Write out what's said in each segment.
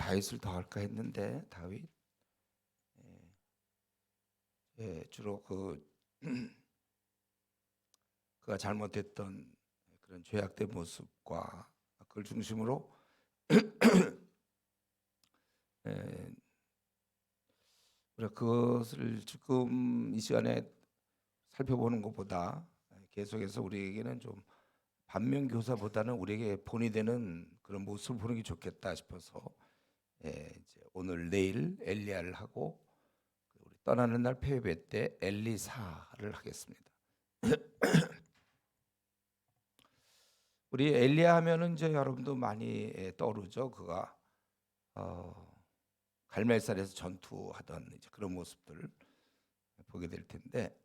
다윗을 더 할까 했는데 다윗 주로 그가 잘못했던 그런 죄악된 모습과 그걸 중심으로 우리가 그것을 지금 이 시간에 살펴보는 것보다 계속해서 우리에게는 좀 반면교사보다는 우리에게 본이 되는 그런 모습을 보는 게 좋겠다 싶어서 이제 오늘 내일 엘리야를 하고 우리 떠나는 날 폐회배 때 엘리사를 하겠습니다. 우리 엘리야 하면은 이제 여러분도 많이 떠오르죠. 그가 갈멜산에서 전투하던 이제 그런 모습들을 보게 될 텐데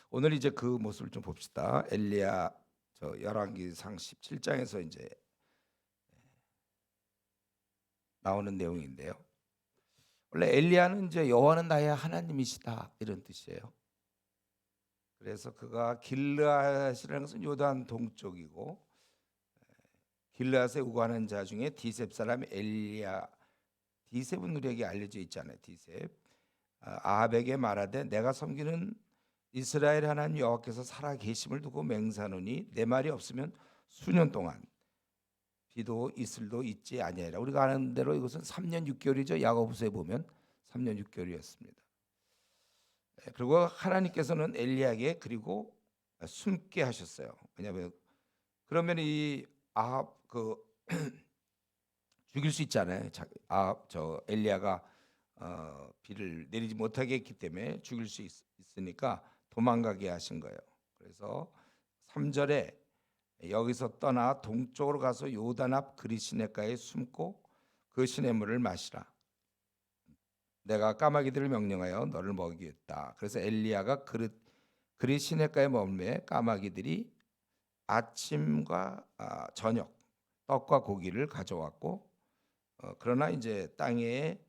오늘 이제 그 모습을 좀 봅시다. 엘리야 열왕기상 17장에서 이제 나오는 내용인데요. 원래 엘리야는 이제 여호와는 나의 하나님이시다 이런 뜻이에요. 그래서 그가 길르앗이라는 것은 요단 동쪽이고 길르앗에 우거하는 자 중에 디셉 사람 엘리야, 디셉은 우리에게 알려져 있잖아요. 디셉 아합에게 말하되 내가 섬기는 이스라엘 하나님 여호와께서 살아 계심을 두고 맹세하노니 내 말이 없으면 수년 동안 비도 이슬도 있지 아니하리라. 우리가 아는 대로 이것은 3년 6개월이죠. 야고보서에 보면 3년 6개월이었습니다. 그리고 하나님께서는 엘리야에게 그리고 숨게 하셨어요. 왜냐하면 그러면 이 아합 죽일 수 있잖아요. 엘리야가 비를 내리지 못하게 했기 때문에 죽일 수 있으니까 도망가게 하신 거예요. 그래서 3절에 여기서 떠나 동쪽으로 가서 요단 앞 그리 시냇가에 숨고 그 시냇물을 마시라. 내가 까마귀들을 명령하여 너를 먹이겠다. 그래서 엘리야가 그리 시냇가에 머물매 까마귀들이 아침과 저녁 떡과 고기를 가져왔고 그러나 이제 땅에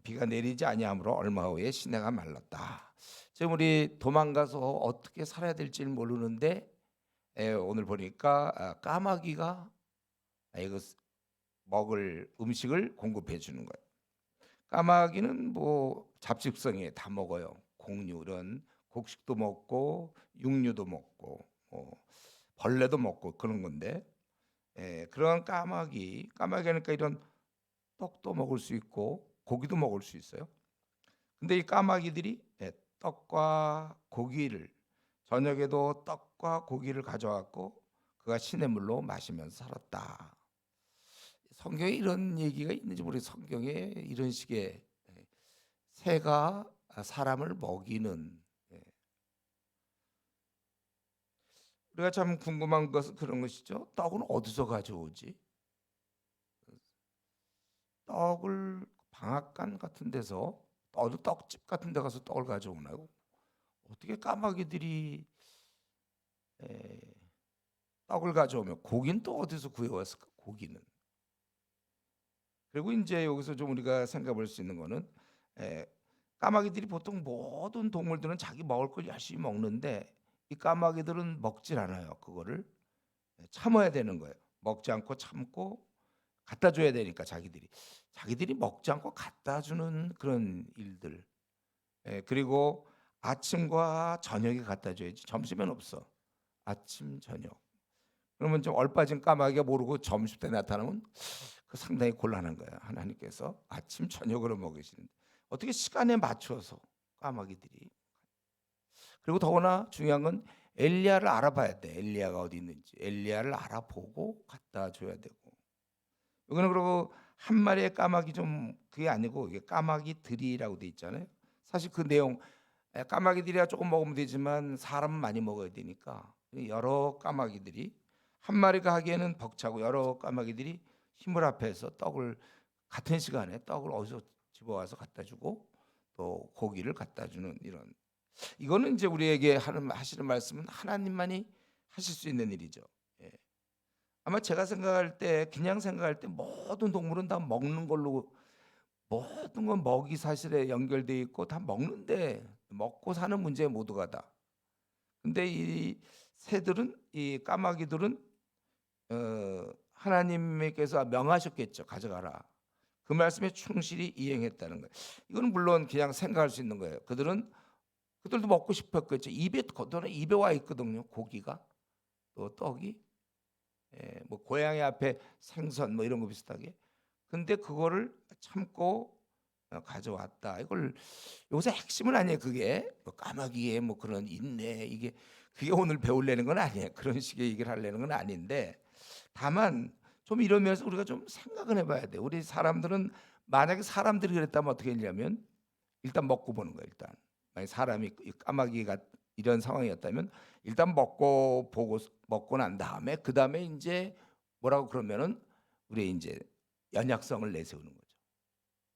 비가 내리지 아니하므로 얼마 후에 시내가 말랐다. 지금 우리 도망가서 어떻게 살아야 될지 모르는데 오늘 보니까 까마귀가 이거 먹을 음식을 공급해 주는 거예요. 까마귀는 뭐 잡식성에 다 먹어요. 곡류 이런 곡식도 먹고 육류도 먹고 벌레도 먹고 그런 건데 그런 까마귀니까 이런 떡도 먹을 수 있고 고기도 먹을 수 있어요. 근데 이 까마귀들이 떡과 고기를 저녁에도 떡과 고기를 가져왔고 그가 시냇물로 마시면서 살았다. 성경에 이런 얘기가 있는지 모르겠어요. 성경에 이런 식의 새가 사람을 먹이는 우리가 참 궁금한 것은 그런 것이죠. 떡은 어디서 가져오지? 떡을 방앗간 같은 데서 떡집 같은 데 가서 떡을 가져오나요? 어떻게 까마귀들이 떡을 가져오면 고기는 또 어디서 구해왔을까? 고기는. 그리고 이제 여기서 좀 우리가 생각해 볼 수 있는 거는 까마귀들이 보통 모든 동물들은 자기 먹을 걸 열심히 먹는데 이 까마귀들은 먹질 않아요. 그거를 참아야 되는 거예요. 먹지 않고 참고 갖다 줘야 되니까 자기들이 먹지 않고 갖다 주는 그런 일들. 그리고 아침과 저녁에 갖다 줘야지. 점심엔 없어. 아침 저녁. 그러면 좀 얼빠진 까마귀가 모르고 점심 때 나타나면 그 상당히 곤란한 거야. 하나님께서 아침 저녁으로 먹이시는데 어떻게 시간에 맞춰서 까마귀들이. 그리고 더구나 중요한 건 엘리야를 알아봐야 돼. 엘리야가 어디 있는지 엘리야를 알아보고 갖다 줘야 되고. 여기는 그리고 한 마리의 까마귀 좀 그게 아니고 이게 까마귀들이라고 돼 있잖아요. 사실 그 내용 까마귀들이야 조금 먹으면 되지만 사람은 많이 먹어야 되니까 여러 까마귀들이 한 마리가 하기에는 벅차고 여러 까마귀들이 힘을 합해서 떡을 같은 시간에 떡을 어디서 집어와서 갖다 주고 또 고기를 갖다 주는 이런 이거는 이제 우리에게 하시는 말씀은 하나님만이 하실 수 있는 일이죠. 예. 아마 제가 생각할 때 그냥 생각할 때 모든 동물은 다 먹는 걸로 모든 건 먹이 사실에 연결돼 있고 다 먹는데 먹고 사는 문제 모두가 다. 근데 이 새들은 이 까마귀들은 하나님께서 명하셨겠죠. 가져가라. 그 말씀에 충실히 이행했다는 거예요. 이거는 물론 그냥 생각할 수 있는 거예요. 그들도 먹고 싶었겠죠. 입에 와 있거든요. 고기가 또 떡이, 뭐 고양이 앞에 생선 뭐 이런 거 비슷하게. 근데 그거를 참고 가져왔다. 이걸 요새 핵심은 아니에요. 그게 뭐 까마귀의 뭐 그런 인내, 그게 오늘 배우려는 건 아니에요. 그런 식의 얘기를 하려는 건 아닌데, 다만 좀 이러면서 우리가 좀 생각을 해봐야 돼. 우리 사람들은 만약에 사람들이 그랬다면 어떻게 했냐면 일단 먹고 보는 거예요. 일단 만약 사람이 이 까마귀가 이런 상황이었다면 일단 먹고 난 다음에 그 다음에 이제 뭐라고 그러면은 우리 이제 연약성을 내세우는 거죠.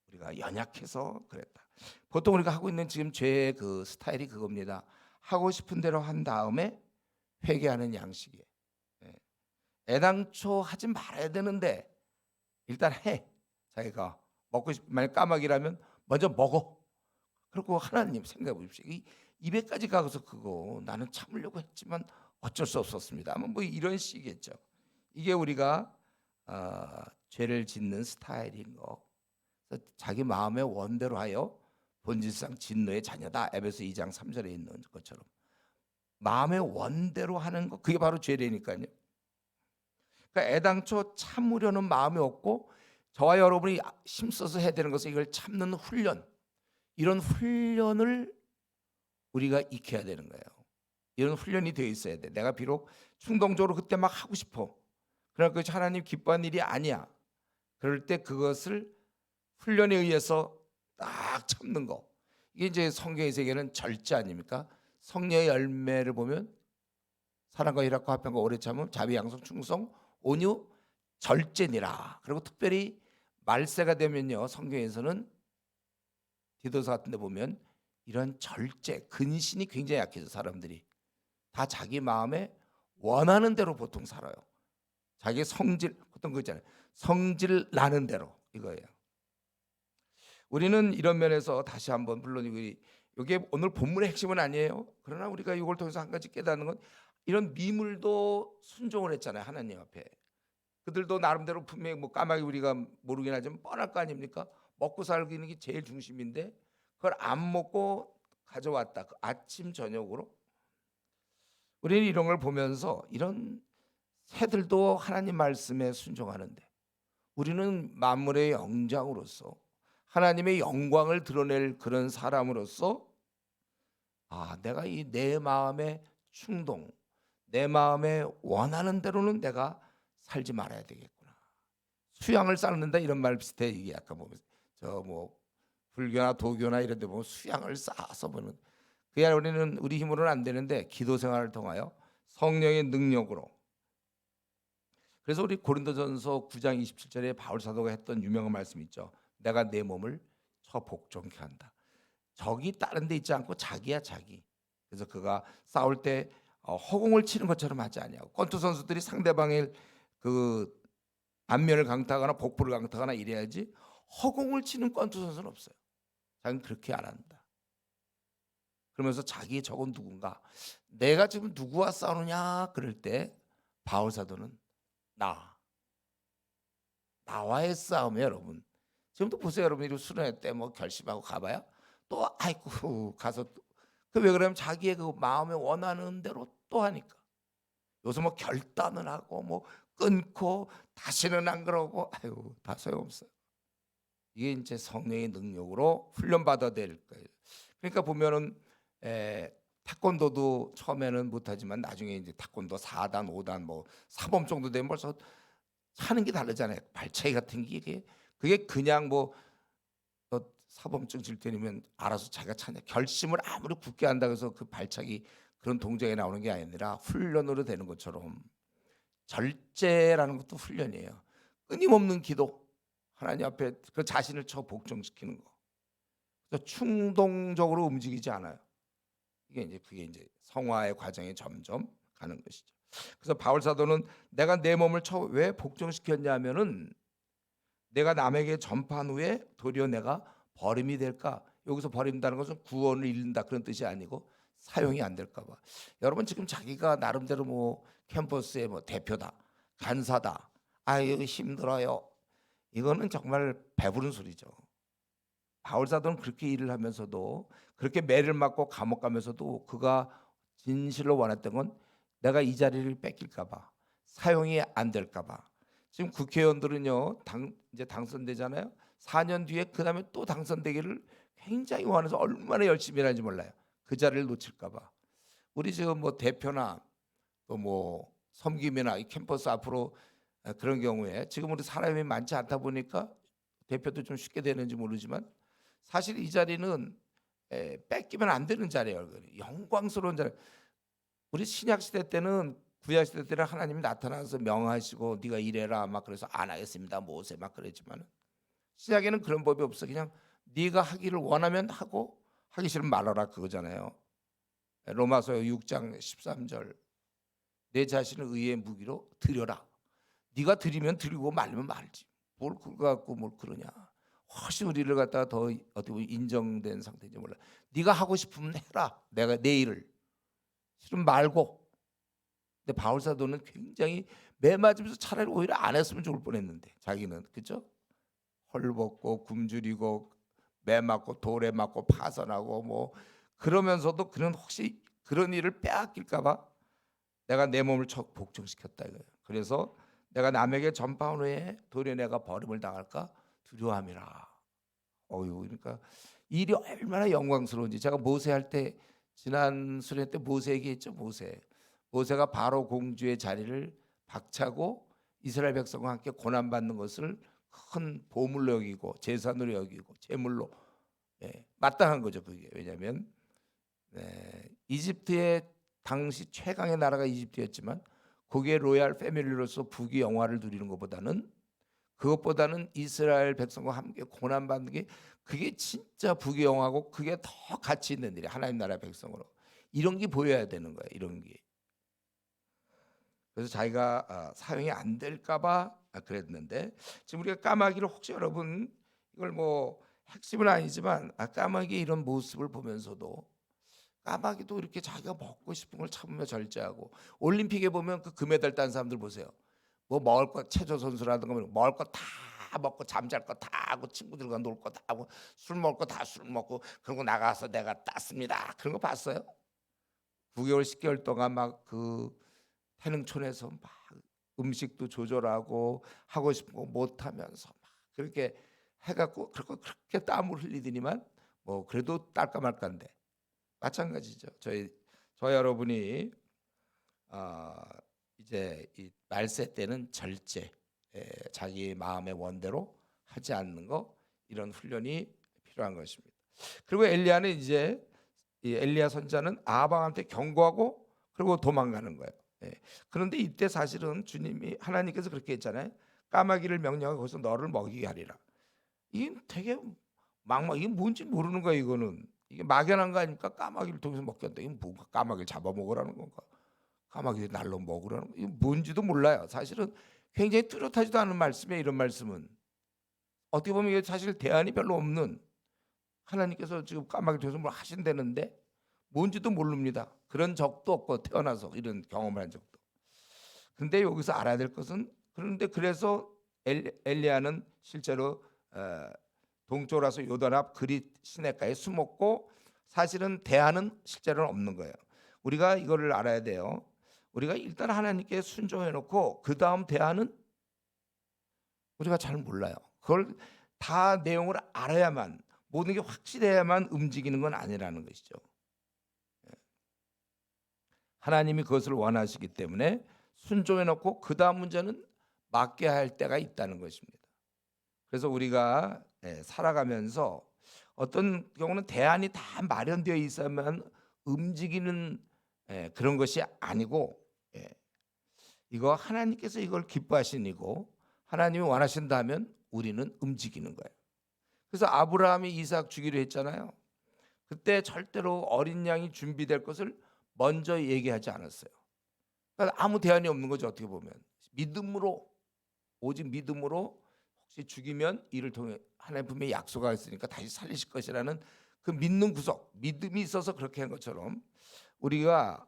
우리가 연약해서 그랬다. 보통 우리가 하고 있는 지금 죄의 그 스타일이 그겁니다. 하고 싶은 대로 한 다음에 회개하는 양식이에요. 예. 애당초 하지 말아야 되는데 일단 해. 자기가 만약 까마귀라면 먼저 먹어. 그리고 하나님 생각해 보십시오. 이 입에까지 가서 그거 나는 참으려고 했지만 어쩔 수 없었습니다. 뭐 이런 식이겠죠. 이게 우리가 죄를 짓는 스타일인 거. 그래서 자기 마음의 원대로 하여 본질상 진노의 자녀다. 에베소 2장 3절에 있는 것처럼 마음의 원대로 하는 거, 그게 바로 죄라니까요. 그러니까 애당초 참으려는 마음이 없고 저와 여러분이 힘써서 해야 되는 것은 이걸 참는 훈련, 이런 훈련을 우리가 익혀야 되는 거예요. 이런 훈련이 되어 있어야 돼. 내가 비록 충동적으로 그때 막 하고 싶어. 그러나 그것이 하나님 기뻐하는 일이 아니야. 그럴 때 그것을 훈련에 의해서 딱 참는 거. 이게 이제 성경의 세계는 절제 아닙니까? 성령의 열매를 보면 사랑과 희락과 화평과 오래 참음, 자비, 양성, 충성, 온유, 절제니라. 그리고 특별히 말세가 되면요, 성경에서는 디도서 같은 데 보면 이런 절제, 근신이 굉장히 약해져. 사람들이 다 자기 마음에 원하는 대로 보통 살아요. 자기 성질, 보통 그거 있잖아요. 성질 나는 대로, 이거예요. 우리는 이런 면에서 다시 한번, 물론 이게 오늘 본문의 핵심은 아니에요. 그러나 우리가 이걸 통해서 한 가지 깨닫는 건, 이런 미물도 순종을 했잖아요. 하나님 앞에. 그들도 나름대로 분명히 뭐 까마귀 우리가 모르긴 하지만 뻔할 거 아닙니까? 먹고 살기는 게 제일 중심인데 그걸 안 먹고 가져왔다. 그 아침 저녁으로. 우리는 이런 걸 보면서 이런 새들도 하나님 말씀에 순종하는데 우리는 만물의 영장으로서 하나님의 영광을 드러낼 그런 사람으로서 내가 이 내 마음의 충동, 내 마음에 원하는 대로는 내가 살지 말아야 되겠구나. 수양을 쌓는다 이런 말 비슷해. 이게 아까 보면 저 뭐 불교나 도교나 이런 데 보면 수양을 쌓아서 보는, 그게 우리는 우리 힘으로는 안 되는데 기도 생활을 통하여 성령의 능력으로. 그래서 우리 고린도전서 9장 27절에 바울 사도가 했던 유명한 말씀 있죠. 내가 내 몸을 쳐 복종케 한다. 적이 다른 데 있지 않고 자기야 자기. 그래서 그가 싸울 때 허공을 치는 것처럼 하지 아니하고, 권투 선수들이 상대방의 그 안면을 강타하거나 복부를 강타하거나 이래야지 허공을 치는 권투 선수는 없어요. 자기는 그렇게 안 한다. 그러면서 자기의 적은 누군가, 내가 지금 누구와 싸우느냐 그럴 때 바울 사도는 나와의 싸움이에요. 여러분 지금도 보세요. 여러분 이 수련회 때 뭐 결심하고 가봐야 또 아이고 가서 왜 그러면 자기의 그 마음에 원하는 대로 또 하니까. 요새 뭐 결단을 하고 뭐 끊고 다시는 안 그러고 다 소용없어요. 이게 이제 성령의 능력으로 훈련받아야 될 거예요. 그러니까 보면은 태권도도 처음에는 못하지만 나중에 이제 태권도 4단, 5단 뭐 사범 정도 되면 벌써 하는 게 다르잖아요. 발차기 같은 게 그게 그냥 뭐 사범증 질 때면 알아서 자기가 차냐, 결심을 아무리 굳게 한다고 해서 그 발차기 그런 동작이 나오는 게 아니라 훈련으로 되는 것처럼 절제라는 것도 훈련이에요. 끊임없는 기도, 하나님 앞에 그 자신을 쳐 복종시키는 거. 그래서 충동적으로 움직이지 않아요. 그게 이제 성화의 과정에 점점 가는 것이죠. 그래서 바울 사도는 내가 내 몸을 왜 복종시켰냐면은 내가 남에게 전파한 후에 도리어 내가 버림이 될까? 여기서 버린다는 것은 구원을 잃는다 그런 뜻이 아니고 사용이 안 될까 봐. 여러분 지금 자기가 나름대로 뭐 캠퍼스의 뭐 대표다, 간사다, 아유 힘들어요. 이거는 정말 배부른 소리죠. 바울 사도는 그렇게 일을 하면서도 그렇게 매를 맞고 감옥 가면서도 그가 진실로 원했던 건 내가 이 자리를 뺏길까 봐, 사용이 안 될까 봐. 지금 국회의원들은요, 이제 당선되잖아요. 4년 뒤에 그다음에 또 당선되기를 굉장히 원해서 얼마나 열심히 일하는지 몰라요. 그 자리를 놓칠까 봐. 우리 지금 뭐 대표나 또 뭐 섬김이나 이 캠퍼스 앞으로 그런 경우에 지금 우리 사람이 많지 않다 보니까 대표도 좀 쉽게 되는지 모르지만 사실 이 자리는 뺏기면 안 되는 자리예요. 영광스러운 자리. 우리 신약 시대 때는 구약 시대 때는 하나님이 나타나서 명하시고 네가 이래라 막 그래서 안 하겠습니다 모세 막 그랬지만 신약에는 그런 법이 없어. 그냥 네가 하기를 원하면 하고 하기 싫으면 말아라 그거잖아요. 로마서 6장 13절 내 자신을 의의 무기로 드려라. 네가 드리면 드리고 말리면 말지. 뭘 그거 갖고 뭘 그러냐. 훨씬 우리를 갖다가 더 어떻게 보면 인정된 상태인지 몰라. 네가 하고 싶으면 해라. 내가 내 일을 싫으면 말고. 근데 바울 사도는 굉장히 매 맞으면서 차라리 오히려 안 했으면 좋을 뻔했는데 자기는 그죠? 헐벗고 굶주리고 매 맞고 돌에 맞고 파선하고 뭐 그러면서도 그는 혹시 그런 일을 빼앗길까봐 내가 내 몸을 복종시켰다 이거예요. 그래서 내가 남에게 전파한 후에 도리어 내가 버림을 당할까 두려움이라. 어유 그러니까 일이 얼마나 영광스러운지 제가 모세 할 때 지난 수련 때 모세 얘기했죠. 모세가 바로 공주의 자리를 박차고 이스라엘 백성과 함께 고난 받는 것을 큰 보물로 여기고 재산으로 여기고 재물로 마땅한 거죠. 그게 왜냐하면 이집트의 당시 최강의 나라가 이집트였지만 거기에 로얄 패밀리로서 부귀 영화를 누리는 그것보다는 이스라엘 백성과 함께 고난 받는 게 그게 진짜 부귀 영화고 그게 더 가치 있는 일이 하나님 나라 백성으로 이런 게 보여야 되는 거예요. 이런 게. 그래서 자기가 사용이 안 될까봐 그랬는데 지금 우리가 까마귀를 혹시 여러분 이걸 뭐 핵심은 아니지만 까마귀의 이런 모습을 보면서도 까마귀도 이렇게 자기가 먹고 싶은 걸 참으며 절제하고 올림픽에 보면 그 금메달 딴 사람들 보세요. 뭐 먹을 거 체조 선수라든가 뭐 먹을 거 다 먹고 잠잘 거 다 하고 친구들과 놀 거 다 하고 술 먹을 거 다 술 먹고 그리고 나가서 내가 땄습니다. 그런 거 봤어요? 9개월 10개월 동안 막 그 태능촌에서 막 음식도 조절하고 하고 싶은 거 못 하면서 막 그렇게 해갖고 그렇게 땀을 흘리더니만 뭐 그래도 딸까 말까인데 마찬가지죠. 저 여러분이 이제 이 말세 때는 절제, 자기 마음의 원대로 하지 않는 거 이런 훈련이 필요한 것입니다. 그리고 엘리야는 이제 이 엘리야 선자는 아합한테 경고하고 그리고 도망가는 거예요. 그런데 이때 사실은 주님이 하나님께서 그렇게 했잖아요. 까마귀를 명령하고 거기서 너를 먹이게 하리라. 이게 되게 이게 뭔지 모르는 거야 이거는. 이게 막연한 거 아닙니까? 까마귀를 통해서 먹겠다. 이건 뭔가 까마귀를 잡아먹으라는 건가? 까마귀를 날로 먹으라는 거. 이건 뭔지도 몰라요. 사실은 굉장히 뚜렷하지도 않은 말씀이에요. 이런 말씀은. 어떻게 보면 이게 사실 대안이 별로 없는 하나님께서 지금 까마귀를 통해서 뭘 하신다는데 뭔지도 모릅니다. 그런 적도 없고 태어나서 이런 경험을 한 적도. 근데 여기서 알아야 될 것은 그런데 그래서 엘리야는 실제로 동쪽으로서 요단 앞 그릿 시내가에 숨었고 사실은 대안은 실제로는 없는 거예요. 우리가 이거를 알아야 돼요. 우리가 일단 하나님께 순종해 놓고 그 다음 대안은 우리가 잘 몰라요. 그걸 다 내용을 알아야만 모든 게 확실해야만 움직이는 건 아니라는 것이죠. 하나님이 그것을 원하시기 때문에 순종해 놓고 그 다음 문제는 맡게 할 때가 있다는 것입니다. 그래서 우리가 살아가면서 어떤 경우는 대안이 다 마련되어 있어야만 움직이는 그런 것이 아니고 이거 하나님께서 이걸 기뻐하신 이고 하나님이 원하신다면 우리는 움직이는 거예요. 그래서 아브라함이 이삭 주기로 했잖아요. 그때 절대로 어린 양이 준비될 것을 먼저 얘기하지 않았어요. 그러니까 아무 대안이 없는 거죠. 어떻게 보면 믿음으로 오직 믿음으로 혹시 죽이면 이를 통해 하나님 분명히 약속하셨으니까 다시 살리실 것이라는 그 믿는 구석 믿음이 있어서 그렇게 한 것처럼 우리가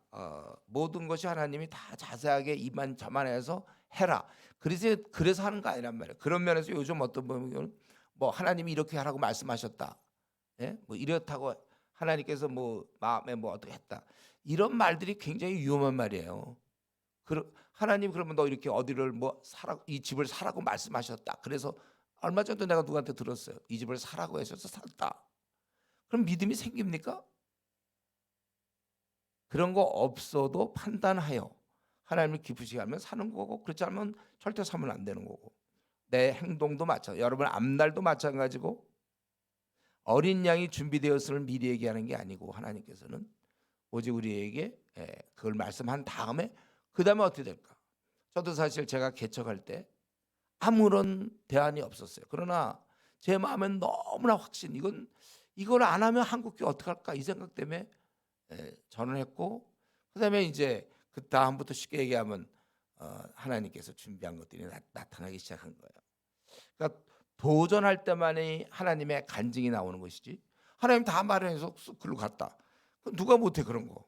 모든 것이 하나님이 다 자세하게 이만저만해서 해라. 그래서 하는 거 아니란 말이에요. 그런 면에서 요즘 어떤 보면 뭐 하나님이 이렇게 하라고 말씀하셨다. 예? 뭐 이렇다고 하나님께서 뭐 마음에 뭐 어떻게 했다. 이런 말들이 굉장히 위험한 말이에요. 하나님 그러면 너 이렇게 어디를 뭐 사라 이 집을 사라고 말씀하셨다. 그래서 얼마 전에 내가 누구한테 들었어요. 이 집을 사라고 하셔서 샀다. 그럼 믿음이 생깁니까? 그런 거 없어도 판단하여 하나님을 기쁘시게 하면 사는 거고, 그렇지 않으면 절대 사면 안 되는 거고, 내 행동도 마찬가지. 여러분 앞날도 마찬가지고, 어린 양이 준비되었음을 미리 얘기하는 게 아니고 하나님께서는 오직 우리에게 그걸 말씀한 다음에 그 다음에 어떻게 될까. 저도 사실 제가 개척할 때 아무런 대안이 없었어요. 그러나 제 마음엔 너무나 확신, 이걸 안 하면 한국교회 어떡할까 이 생각 때문에 전원했고, 그다음에 이제 그 다음부터 쉽게 얘기하면 하나님께서 준비한 것들이 나타나기 시작한 거예요. 그러니까 도전할 때만이 하나님의 간증이 나오는 것이지, 하나님 다 마련해서 쑥 글로 갔다. 누가 못해 그런 거.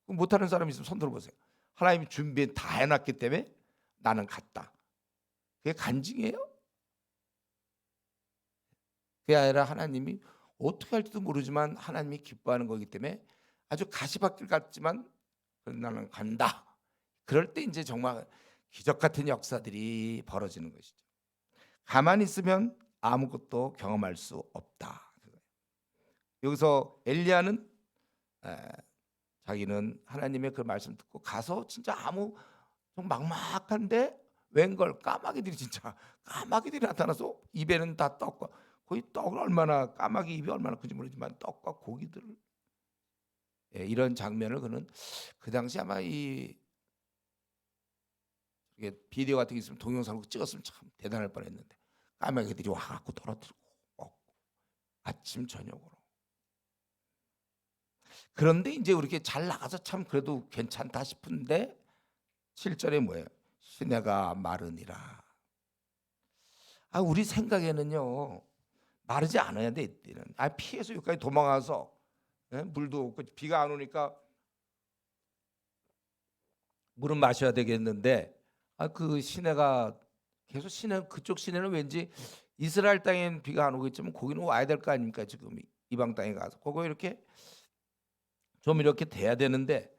못하는 사람 있으면 손 들어보세요. 하나님이 준비 다 해놨기 때문에 나는 갔다. 그게 간증이에요? 그게 아니라 하나님이 어떻게 할지도 모르지만 하나님이 기뻐하는 거기 때문에 아주 가시밭길 같지만 나는 간다. 그럴 때 이제 정말 기적 같은 역사들이 벌어지는 것이죠. 가만히 있으면 아무것도 경험할 수 없다. 여기서 엘리야는 자기는 하나님의 그 말씀 듣고 가서 진짜 좀 막막한데 웬걸 까마귀들이 진짜 까마귀들이 나타나서 입에는 다 떡과 거의 떡을 얼마나 까마귀 입이 얼마나 큰지 모르지만 떡과 고기들을 이런 장면을 그는 그 당시 아마 이게 비디오 같은 게 있으면 동영상으로 찍었으면 참 대단할 뻔했는데 까마귀들이 와갖고 떨어뜨리고 먹고 아침 저녁으로. 그런데 이제 이렇게 잘 나가서 참 그래도 괜찮다 싶은데 7절에 뭐예요? 시내가 마르니라. 우리 생각에는요 마르지 않아야 돼 이때는. 피해서 여기까지 도망가서 물도 없고 비가 안 오니까 물은 마셔야 되겠는데 그 시내가 계속 그쪽 시내는 왠지 이스라엘 땅엔 비가 안 오겠지만 거기는 와야 될 거 아닙니까? 지금 이방 땅에 가서 거기 이렇게 좀 이렇게 돼야 되는데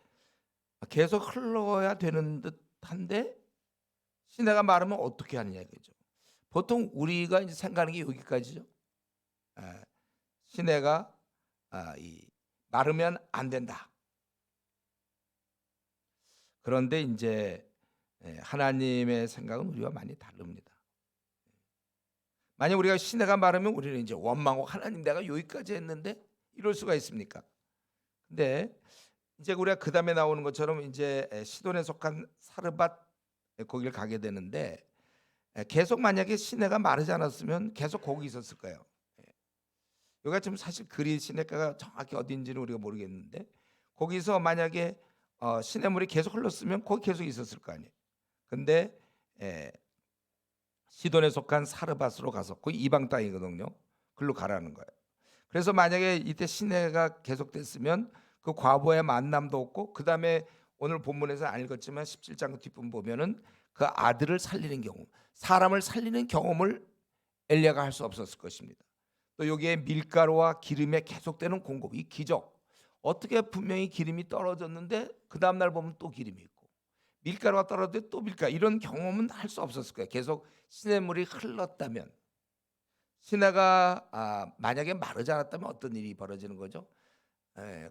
계속 흘러야 되는 듯한데 시내가 마르면 어떻게 하느냐 이거죠. 보통 우리가 이제 생각하는 게 여기까지죠. 시내가 마르면 안 된다. 그런데 이제 하나님의 생각은 우리와 많이 다릅니다. 만약 우리가 시내가 마르면 우리는 이제 원망하고 하나님 내가 여기까지 했는데 이럴 수가 있습니까? 근데 이제 우리가 그 다음에 나오는 것처럼 이제 시돈에 속한 사르밧 거기를 가게 되는데 계속 만약에 시내가 마르지 않았으면 계속 거기 있었을 거예요. 여기가 지금 사실 그리 시내가가 정확히 어딘지는 우리가 모르겠는데 거기서 만약에 시냇물이 계속 흘렀으면 거기 계속 있었을 거 아니에요. 근데 시돈에 속한 사르밧으로 가서 거기 이방 땅이거든요. 글로 가라는 거예요. 그래서 만약에 이때 시내가 계속됐으면 그 과부의 만남도 없고 그 다음에 오늘 본문에서 안 읽었지만 17장 뒷부분 보면은 그 아들을 살리는 경우, 사람을 살리는 경험을 엘리야가 할 수 없었을 것입니다. 또 여기에 밀가루와 기름에 계속되는 공급, 이 기적. 어떻게 분명히 기름이 떨어졌는데 그 다음 날 보면 또 기름이 있고 밀가루가 떨어졌는데 또 밀가루, 이런 경험은 할 수 없었을 거예요. 계속 시냇물이 흘렀다면. 시내가 만약에 마르지 않았다면 어떤 일이 벌어지는 거죠?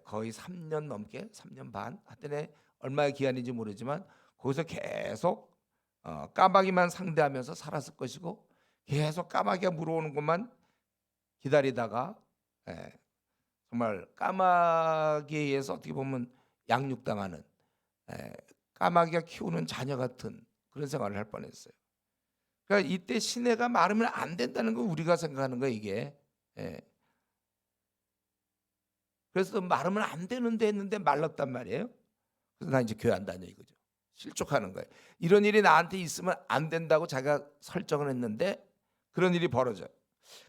거의 3년 넘게 3년 반 하여튼 얼마의 기간인지 모르지만 거기서 계속 까마귀만 상대하면서 살았을 것이고 계속 까마귀가 물어오는 것만 기다리다가 정말 까마귀에 의해서 어떻게 보면 양육당하는 까마귀가 키우는 자녀 같은 그런 생활을 할 뻔했어요. 그러니까 이때 시내가 마르면 안 된다는 거 우리가 생각하는 거 이게. 그래서 마르면 안 되는데 했는데 말랐단 말이에요. 그래서 나 이제 교회 안 다녀 이거죠. 실족하는 거예요. 이런 일이 나한테 있으면 안 된다고 자기가 설정을 했는데 그런 일이 벌어져요.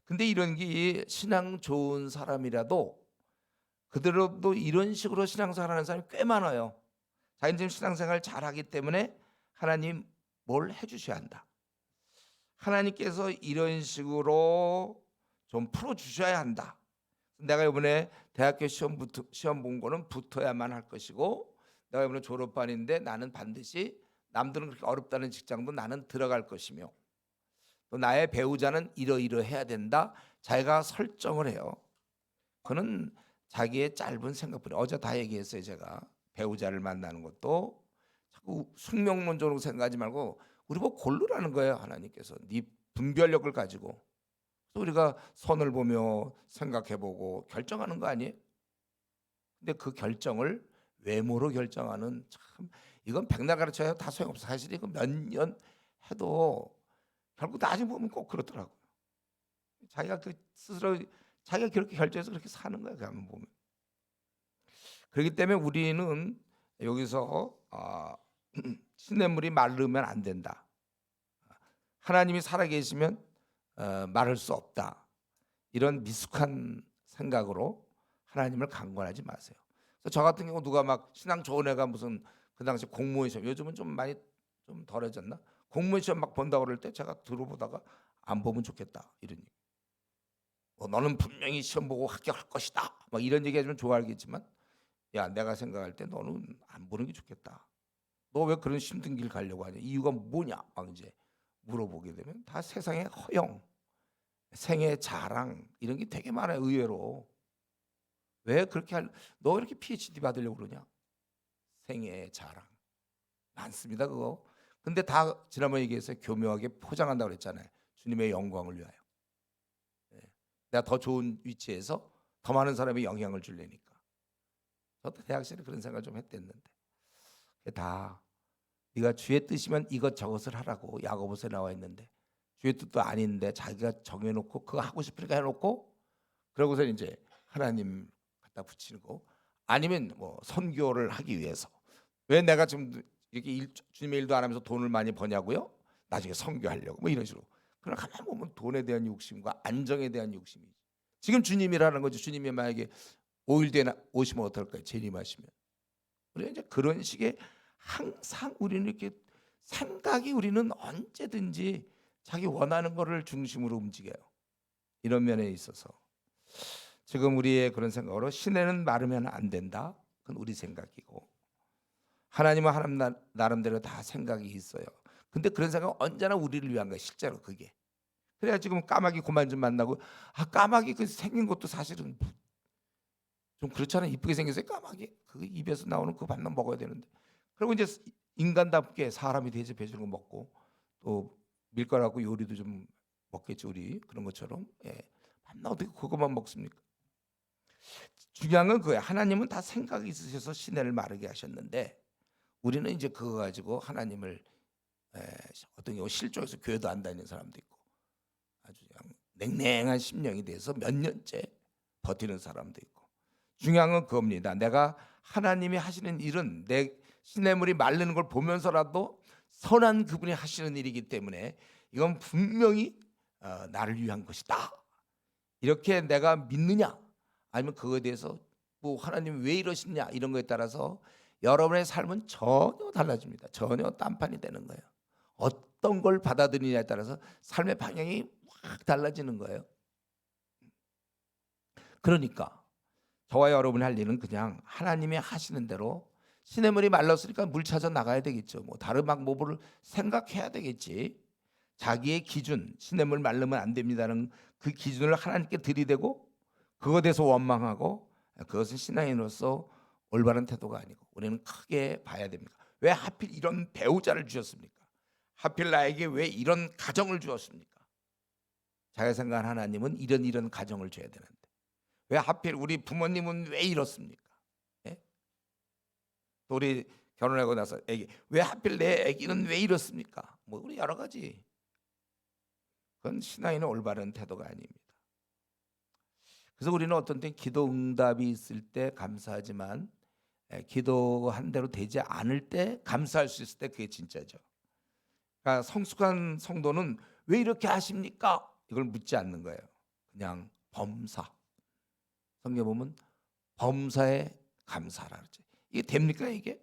근데 이런 게 신앙 좋은 사람이라도 그들도 이런 식으로 신앙생활하는 사람이 꽤 많아요. 자기는 지금 신앙생활 잘하기 때문에 하나님 뭘 해주셔야 한다. 하나님께서 이런 식으로 좀 풀어주셔야 한다. 내가 이번에 대학교 시험 본 거는 붙어야만 할 것이고, 내가 이번에 졸업반인데 나는 반드시 남들은 그렇게 어렵다는 직장도 나는 들어갈 것이며, 또 나의 배우자는 이러이러해야 된다. 자기가 설정을 해요. 그는 자기의 짧은 생각뿐이. 어제 다 얘기했어요. 제가 배우자를 만나는 것도 자꾸 숙명론적으로 생각하지 말고 우리 보고 고르라는 거예요. 하나님께서 네 분별력을 가지고. 또 우리가 선을 보며 생각해보고 결정하는 거 아니에요? 근데 그 결정을 외모로 결정하는, 참 이건 백날 가르쳐야 다 소용없어. 사실 이거 몇 년 해도 결국 나중에 보면 꼭 그렇더라고요. 자기가 그 스스로 자기가 그렇게 결정해서 그렇게 사는 거야. 그러면 보면. 그렇기 때문에 우리는 여기서 시냇물이 마르면 안 된다. 하나님이 살아계시면 마를 수 없다. 이런 미숙한 생각으로 하나님을 강권하지 마세요. 그래서 저 같은 경우 누가 막 신앙 좋은 애가 무슨 그 당시 공무원 시험, 요즘은 좀 많이 좀 덜해졌나? 공무원 시험 막 본다고 그럴 때 제가 들어보다가 안 보면 좋겠다 이런 얘기. 너는 분명히 시험 보고 합격할 것이다. 막 이런 얘기 해주면 좋아하겠지만, 야 내가 생각할 때 너는 안 보는 게 좋겠다. 너 왜 그런 힘든 길 가려고 하냐? 이유가 뭐냐? 막 이제 물어보게 되면 다 세상의 허영, 생애 자랑 이런 게 되게 많아요. 의외로. 왜 그렇게 너 이렇게 PhD 받으려고 그러냐? 생애 자랑 많습니다 그거. 근데 다 지난번에 얘기했어요. 교묘하게 포장한다고 그랬잖아요. 주님의 영광을 위하여. 예. 내가 더 좋은 위치에서 더 많은 사람이 영향을 주려니까. 저도 대학 시절에 그런 생각을 좀 했댔는데, 다 네가 주의 뜻이면 이것저것을 하라고 야고보서에 나와 있는데, 주의 뜻도 아닌데 자기가 정해놓고 그거 하고 싶으니까 해놓고, 그러고서 이제 하나님 갖다 붙이는 거, 아니면 뭐 선교를 하기 위해서. 왜 내가 지금 이렇게 주님의 일도 안 하면서 돈을 많이 버냐고요? 나중에 선교하려고 뭐 이런 식으로. 그러나 가만 보면 돈에 대한 욕심과 안정에 대한 욕심이 지금 주님이라는 거죠. 주님이 만약에 5일 뒤에 오시면 어떨까요? 재림하시면. 우리가 이제 그런 식의, 항상 우리는 이렇게 생각이, 우리는 언제든지 자기 원하는 거를 중심으로 움직여요. 이런 면에 있어서 지금 우리의 그런 생각으로 시내는 마르면 안 된다. 그건 우리 생각이고, 하나님은 하나님 나름대로 다 생각이 있어요. 근데 그런 생각은 언제나 우리를 위한 거예요. 실제로 그게. 그래야 지금 까마귀 그만 좀 만나고, 까마귀 그 생긴 것도 사실은 좀 그렇잖아요. 이쁘게 생겼어요. 까마귀 그 입에서 나오는 그 반만 먹어야 되는데. 그리고 이제 인간답게 사람이 대접해 주는 거 먹고, 또 밀가루하고 요리도 좀 먹겠지 우리. 그런 것처럼. 예. 만나 어떻게 그것만 먹습니까? 중요한 건 그거예요. 하나님은 다 생각이 있으셔서 시내를 마르게 하셨는데, 우리는 이제 그거 가지고 하나님을, 어떤 경우 실족해서 교회도 안 다니는 사람도 있고, 아주 그냥 냉랭한 심령이 돼서 몇 년째 버티는 사람도 있고. 중요한 건 그겁니다. 내가 하나님이 하시는 일은 내 시냇물이 마르는 걸 보면서라도 선한 그분이 하시는 일이기 때문에 이건 분명히 나를 위한 것이다. 이렇게 내가 믿느냐, 아니면 그거에 대해서 뭐 하나님 왜 이러시냐 이런 거에 따라서 여러분의 삶은 전혀 달라집니다. 전혀 딴판이 되는 거예요. 어떤 걸 받아들이냐에 따라서 삶의 방향이 확 달라지는 거예요. 그러니까 저와 여러분이 할 일은 그냥 하나님이 하시는 대로, 시냇물이 말랐으니까 물 찾아 나가야 되겠죠. 뭐 다른 방법을 생각해야 되겠지. 자기의 기준, 시냇물 마르면 안 됩니다는 그 기준을 하나님께 들이대고 그것에 대해서 원망하고, 그것은 신앙인으로서 올바른 태도가 아니고, 우리는 크게 봐야 됩니다. 왜 하필 이런 배우자를 주셨습니까? 하필 나에게 왜 이런 가정을 주었습니까? 자기가 생각한 하나님은 이런 가정을 줘야 되는데, 왜 하필 우리 부모님은 왜 이렇습니까? 예? 또 우리 결혼하고 나서 애기, 왜 하필 내 애기는 왜 이렇습니까? 뭐 우리 여러 가지. 그건 신앙인의 올바른 태도가 아닙니다. 그래서 우리는 어떤 때 기도 응답이 있을 때 감사하지만, 기도한 대로 되지 않을 때 감사할 수 있을 때 그게 진짜죠. 그러니까 성숙한 성도는 왜 이렇게 하십니까? 이걸 묻지 않는 거예요. 그냥 범사. 성경 보면 범사에 감사하라 그러죠. 이게 됩니까 이게?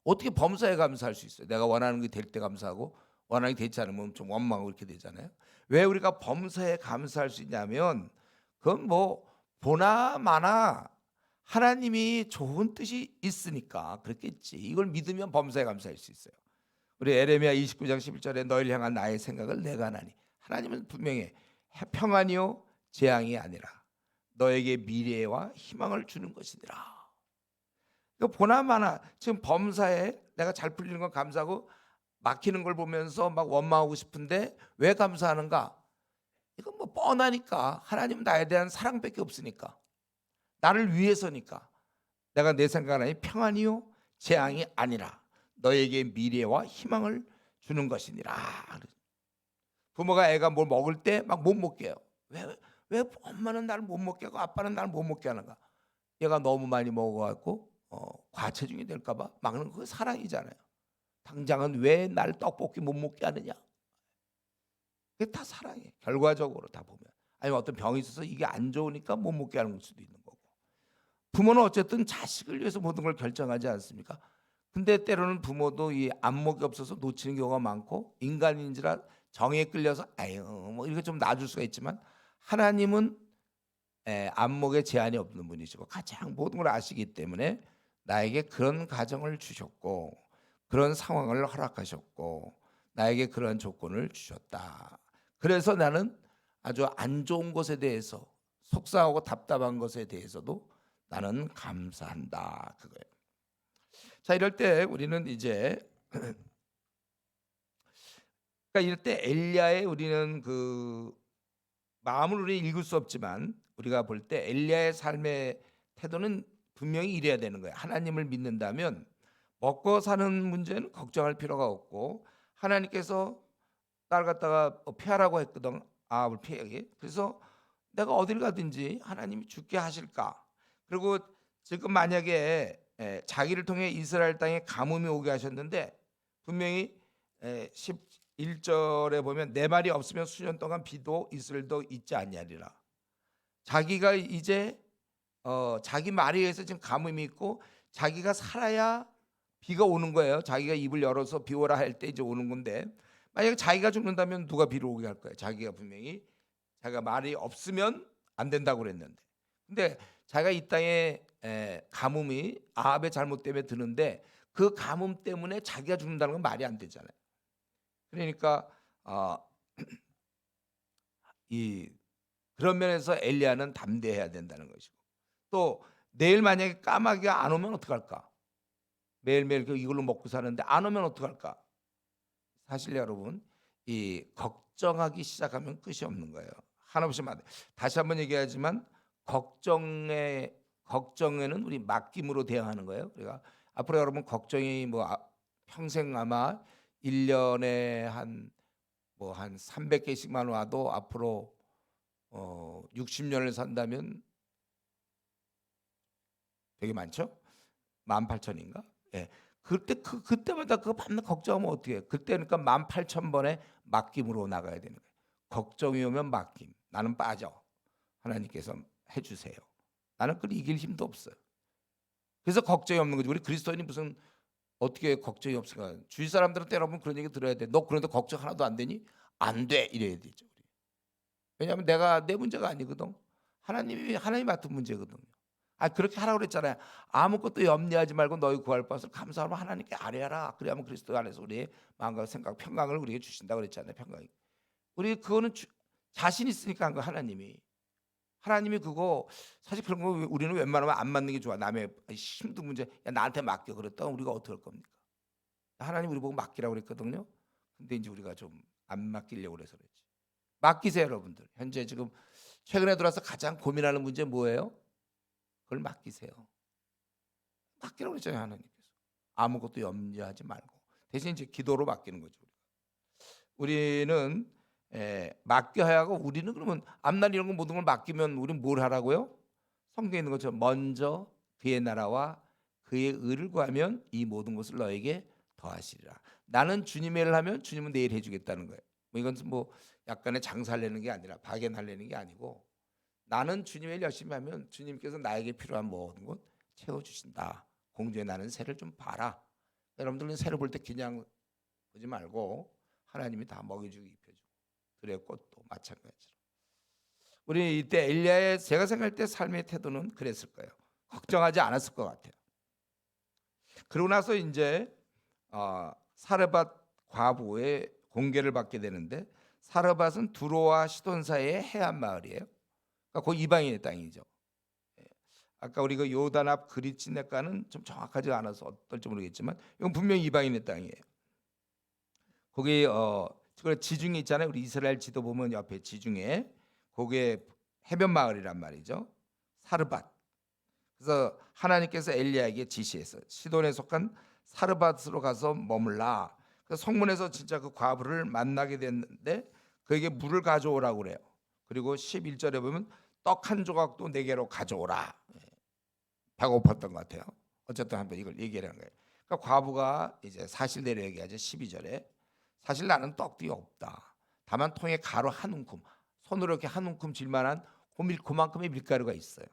어떻게 범사에 감사할 수 있어요? 내가 원하는 게 될 때 감사하고 원하는 게 되지 않으면 좀 원망하고 이렇게 되잖아요. 왜 우리가 범사에 감사할 수 있냐면 그건 뭐 보나 마나 하나님이 좋은 뜻이 있으니까 그렇겠지. 이걸 믿으면 범사에 감사할 수 있어요. 우리 에레미야 29장 11절에 너희를 향한 나의 생각을 내가 하나니 하나님은 분명히 평안이요 재앙이 아니라 너에게 미래와 희망을 주는 것이니라. 보나마나 지금 범사에 내가 잘 풀리는 건 감사하고 막히는 걸 보면서 막 원망하고 싶은데 왜 감사하는가? 이건 뭐 뻔하니까 하나님은 나에 대한 사랑밖에 없으니까 나를 위해서니까 내가 내 생각은 평안이요 재앙이 아니라 너에게 미래와 희망을 주는 것이니라. 부모가 애가 뭘 먹을 때 막 못 먹게 해요. 왜 엄마는 나를 못 먹게 하고 아빠는 나를 못 먹게 하는가? 얘가 너무 많이 먹어갖고 과체중이 될까봐 막는 그 사랑이잖아요. 당장은 왜 날 떡볶이 못 먹게 하느냐? 그게 다 사랑이에요. 결과적으로 다 보면. 아니면 어떤 병이 있어서 이게 안 좋으니까 못 먹게 하는 수도 있는 거고. 부모는 어쨌든 자식을 위해서 모든 걸 결정하지 않습니까? 근데 때로는 부모도 이 안목이 없어서 놓치는 경우가 많고 인간인지라 정에 끌려서 아유 뭐 이렇게 좀 놔줄 수가 있지만 하나님은 안목에 제한이 없는 분이시고 가장 모든 걸 아시기 때문에 나에게 그런 가정을 주셨고 그런 상황을 허락하셨고 나에게 그런 조건을 주셨다. 그래서 나는 아주 안 좋은 것에 대해서 속상하고 답답한 것에 대해서도 나는 감사한다. 그거예요. 자, 이럴 때 우리는 이제 그러니까 이럴 때 엘리야의 우리는 그 마음을 우리 읽을 수 없지만 우리가 볼 때 엘리야의 삶의 태도는 분명히 이래야 되는 거예요. 하나님을 믿는다면 먹고 사는 문제는 걱정할 필요가 없고 하나님께서 나를 갖다가 피하라고 했거든. 아합을 피하게. 그래서 내가 어딜 가든지 하나님이 죽게 하실까? 그리고 지금 만약에 자기를 통해 이스라엘 땅에 가뭄이 오게 하셨는데 분명히 11절에 보면 내 말이 없으면 수년 동안 비도 이슬도 있지 아니하리라. 자기가 이제 자기 말에 의해서 지금 가뭄이 있고 자기가 살아야 비가 오는 거예요. 자기가 입을 열어서 비 오라 할 때 이제 오는 건데 만약에 자기가 죽는다면 누가 비를 오게 할 거예요. 자기가 분명히 자기가 말이 없으면 안 된다고 그랬는데 근데 자기가 이 땅에 가뭄이 아합의 잘못 때문에 드는데 그 가뭄 때문에 자기가 죽는다는 건 말이 안 되잖아요. 그러니까 이 그런 면에서 엘리야는 담대해야 된다는 것이고 또 내일 만약에 까마귀가 안 오면 어떡할까? 매일매일 이걸로 먹고 사는데 안 오면 어떡할까? 사실 여러분 이 걱정하기 시작하면 끝이 없는 거예요. 한없이 많아. 다시 한번 얘기하지만 걱정에는 우리 맡김으로 대응하는 거예요. 그러니까 앞으로 여러분 걱정이 평생 아마 1년에 한 300개씩만 와도 앞으로 60년을 산다면 되게 많죠? 18,000인가? 예. 그때마다 그거 밤낮 걱정하면 어떻게 해요? 그때니까 18,000번의 맡김으로 나가야 되는 거예요. 걱정이 오면 맡김. 나는 빠져. 하나님께서 해주세요. 나는 그걸 이길 힘도 없어요. 그래서 걱정이 없는 거지. 우리 그리스도인이 무슨 어떻게 걱정이 없을까? 주위 사람들한테 여러분 그런 얘기 들어야 돼. 너 그런데 걱정 하나도 안 되니? 안 돼. 이래야 되죠. 왜냐하면 내가 내 문제가 아니거든. 하나님이 맡은 문제거든요. 그렇게 하라고 그랬잖아요. 아무것도 염려하지 말고 너희 구할 것을 감사하며 하나님께 아뢰하라. 그래야만 그리스도 안에서 우리의 마음과 생각, 평강을 우리에게 주신다고 그랬잖아요. 평강이. 우리 그거는 자신 있으니까 한 거 하나님이 그거 사실 그런 거 우리는 웬만하면 안 맞는 게 좋아. 남의 힘든 문제 야 나한테 맡겨 그랬다면 우리가 어떻게 할 겁니까? 하나님 우리 보고 맡기라고 그랬거든요. 근데 이제 우리가 좀 안 맡기려고 그래서 그랬지. 맡기세요, 여러분들. 현재 지금 최근에 들어서 가장 고민하는 문제 뭐예요? 그걸 맡기세요. 맡기라고 그랬잖아요, 하나님께서. 아무것도 염려하지 말고 대신 이제 기도로 맡기는 거죠. 우리는 맡겨야 하고 우리는 그러면 앞날 이런 거 모든 걸 맡기면 우리는 뭘 하라고요? 성경에 있는 것처럼 먼저 그의 나라와 그의 의를 구하면 이 모든 것을 너에게 더하시리라. 나는 주님의 일을 하면 주님은 내일 해주겠다는 거예요. 이건 약간의 장사하려는 게 아니라 박연하려는 게 아니고 나는 주님의 일 열심히 하면 주님께서 나에게 필요한 모든 것 채워주신다. 공주의 나는 새를 좀 봐라. 여러분들은 새를 볼 때 그냥 보지 말고 하나님이 다 먹여주고 입혀주고 들의 꽃도 마찬가지로. 우리 이때 엘리야의 제가 생각할 때 삶의 태도는 그랬을 거예요. 걱정하지 않았을 것 같아요. 그러고 나서 이제 사르밧 과부의 공개를 받게 되는데, 사르밧은 두로와 시돈 사이의 해안 마을이에요. 그러니까 거기 이방인의 땅이죠. 아까 우리 그 요단 앞 그리치네가는 좀 정확하지 않아서 어떨지 모르겠지만 이건 분명히 이방인의 땅이에요. 거기 그 지중해 있잖아요. 우리 이스라엘 지도 보면 옆에 지중해 거기에 해변 마을이란 말이죠. 사르밧. 그래서 하나님께서 엘리야에게 지시했어요. 시돈에 속한 사르밧으로 가서 머물라. 그래서 성문에서 진짜 그 과부를 만나게 됐는데 그에게 물을 가져오라고 그래요. 그리고 11절에 보면 떡 한 조각도 내게로 가져오라. 배고팠던 것 같아요. 어쨌든 한번 이걸 얘기하는 거예요. 그러니까 과부가 이제 사실대로 얘기하죠. 12절에 사실 나는 떡도 없다. 다만 통에 가루 한 움큼, 손으로 이렇게 한 움큼 질만한 그만큼의 밀가루가 있어요.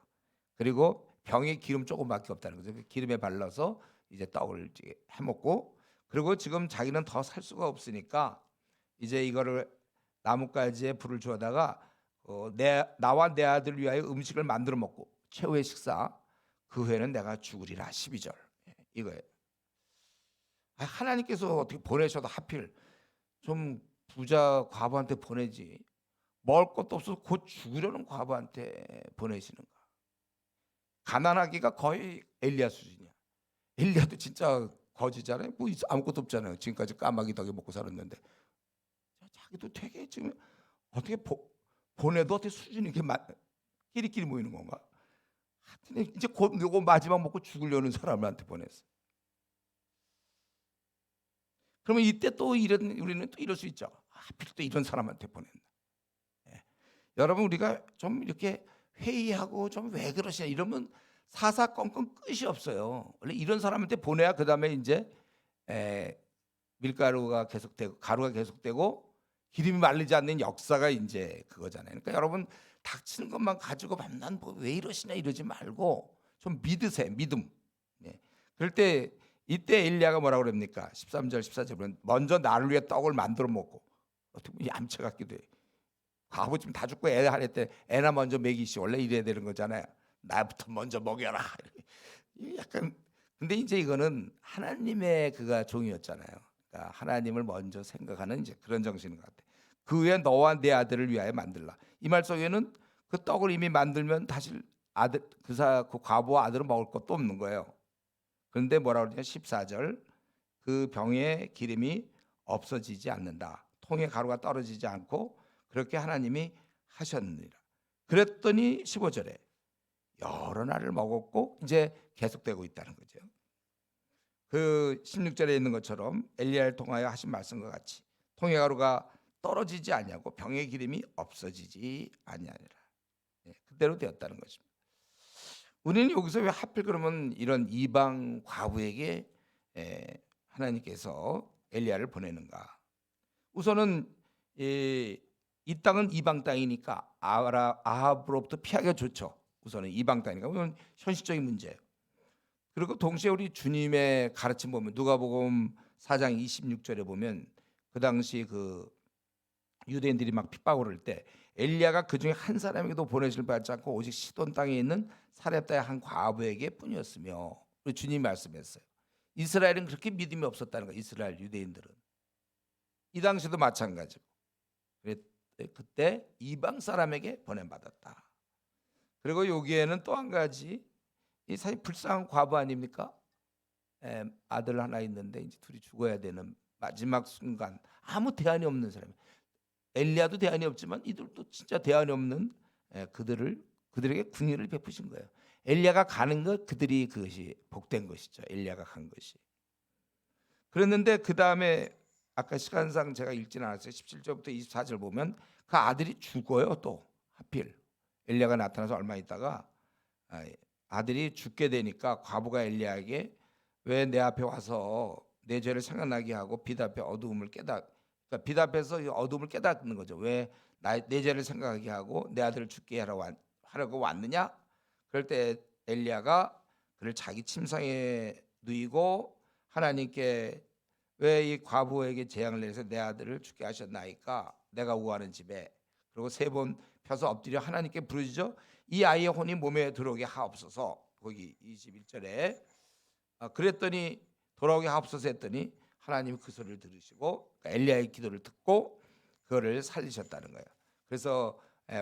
그리고 병에 기름 조금밖에 없다는 거죠. 기름에 발라서 이제 떡을 이제 해먹고, 그리고 지금 자기는 더 살 수가 없으니까 이제 이거를 나뭇가지에 불을 주어다가 나와 내 아들을 위하여 음식을 만들어 먹고 최후의 식사, 그 후에는 내가 죽으리라. 12절 이거예요. 하나님께서 어떻게 보내셔도 하필 좀 부자 과부한테 보내지 먹을 것도 없어서 곧 죽으려는 과부한테 보내시는가. 가난하기가 거의 엘리야 수준이야. 엘리야도 진짜 거지잖아요. 뭐 아무것도 없잖아요. 지금까지 까마귀 덕에 먹고 살았는데 자기도 되게 지금 어떻게 보내도 어떻게 수준이 이렇게 끼리끼리 모이는 건가. 하여튼 이제 곧 요거 마지막 먹고 죽으려는 사람한테 보냈어. 그러면 이때 또 우리는 또 이럴 수 있죠. 하필 또 이런 사람한테 보낸다. 여러분, 우리가 좀 이렇게 회의하고 좀 왜 그러시냐 이러면 사사건건 끝이 없어요. 원래 이런 사람한테 보내야 그 다음에 이제 밀가루가 계속되고 가루가 계속되고 기름이 말리지 않는 역사가 이제 그거잖아요. 그러니까 여러분, 닥치는 것만 가지고 난 뭐 왜 이러시냐 이러지 말고 좀 믿으세요. 믿음. 그럴 때 이때 엘리야가 뭐라고 그럽니까? 13절 14절 보면 먼저 나를 위해 떡을 만들어 먹고, 어떻게 보면 얌체 같기도 해. 과부 지금 다 죽고 애 하랬 때 애나 먼저 먹이시. 원래 이래야 되는 거잖아요. 나부터 먼저 먹여라. 약간, 근데 이제 이거는 하나님의 그가 종이었잖아요. 그러니까 하나님을 먼저 생각하는 이제 그런 정신인 것 같아. 그 후에 너와 내 아들을 위하여 만들라. 이 말 속에는 그 떡을 이미 만들면 다시 아들 그 과부와 아들은 먹을 것도 없는 거예요. 그런데 뭐라고 그러냐? 14절 그 병에 기름이 없어지지 않는다. 통에 가루가 떨어지지 않고 그렇게 하나님이 하셨느니라. 그랬더니 15절에 여러 날을 먹었고 이제 계속되고 있다는 거죠. 그 16절에 있는 것처럼 엘리야를 통하여 하신 말씀과 같이 통의 가루가 떨어지지 아니하고 병의 기름이 없어지지 아니하니라. 그대로 되었다는 것입니다. 우리는 여기서 왜 하필 그러면 이런 이방 과부에게 하나님께서 엘리야를 보내는가? 우선은 이 땅은 이방 땅이니까 아합으로부터 피하기가 좋죠. 우선은 이방 땅이니까 이건 현실적인 문제예요. 그리고 동시에 우리 주님의 가르침 보면 누가복음 4장 26절에 보면 그 당시 그 유대인들이 막 핍박을 할 때 엘리야가 그 중에 한 사람에게도 보내실 받지 않고 오직 시돈 땅에 있는 사렙다의 한 과부에게 뿐이었으며, 우리 주님이 말씀했어요. 이스라엘은 그렇게 믿음이 없었다는 거예요. 이스라엘 유대인들은 이 당시도 마찬가지고 그때 이방 사람에게 보냄받았다. 그리고 여기에는 또 한 가지, 이 사실 불쌍한 과부 아닙니까? 아들 하나 있는데 이제 둘이 죽어야 되는 마지막 순간 아무 대안이 없는 사람. 엘리야도 대안이 없지만 이들도 진짜 대안이 없는 그들에게 궁유를 베푸신 거예요. 엘리야가 가는 것 그들이 그것이 복된 것이죠. 엘리야가 간 것이. 그랬는데 그 다음에 아까 시간상 제가 읽진 않았어요. 17절부터 24절 보면 그 아들이 죽어요. 또 하필 엘리야가 나타나서 얼마 있다가 아들이 죽게 되니까 과부가 엘리야에게 왜 내 앞에 와서 내 죄를 생각나게 하고 빛 앞에 어두움을 그러니까 빛 앞에서 어둠을 깨닫는 거죠. 왜 내 죄를 생각하게 하고 내 아들을 죽게 하라고 하려고 왔느냐? 그럴 때 엘리야가 그를 자기 침상에 누이고 하나님께 왜 이 과부에게 재앙을 내려서 내 아들을 죽게 하셨나이까? 내가 우하는 집에. 그리고 3번 펴서 엎드려 하나님께 부르짖어 이 아이의 혼이 몸에 들어오게 하옵소서. 거기 21절에 그랬더니 돌아오게 하옵소서 했더니 하나님이 그 소리를 들으시고 엘리야의 기도를 듣고 그거를 살리셨다는 거예요. 그래서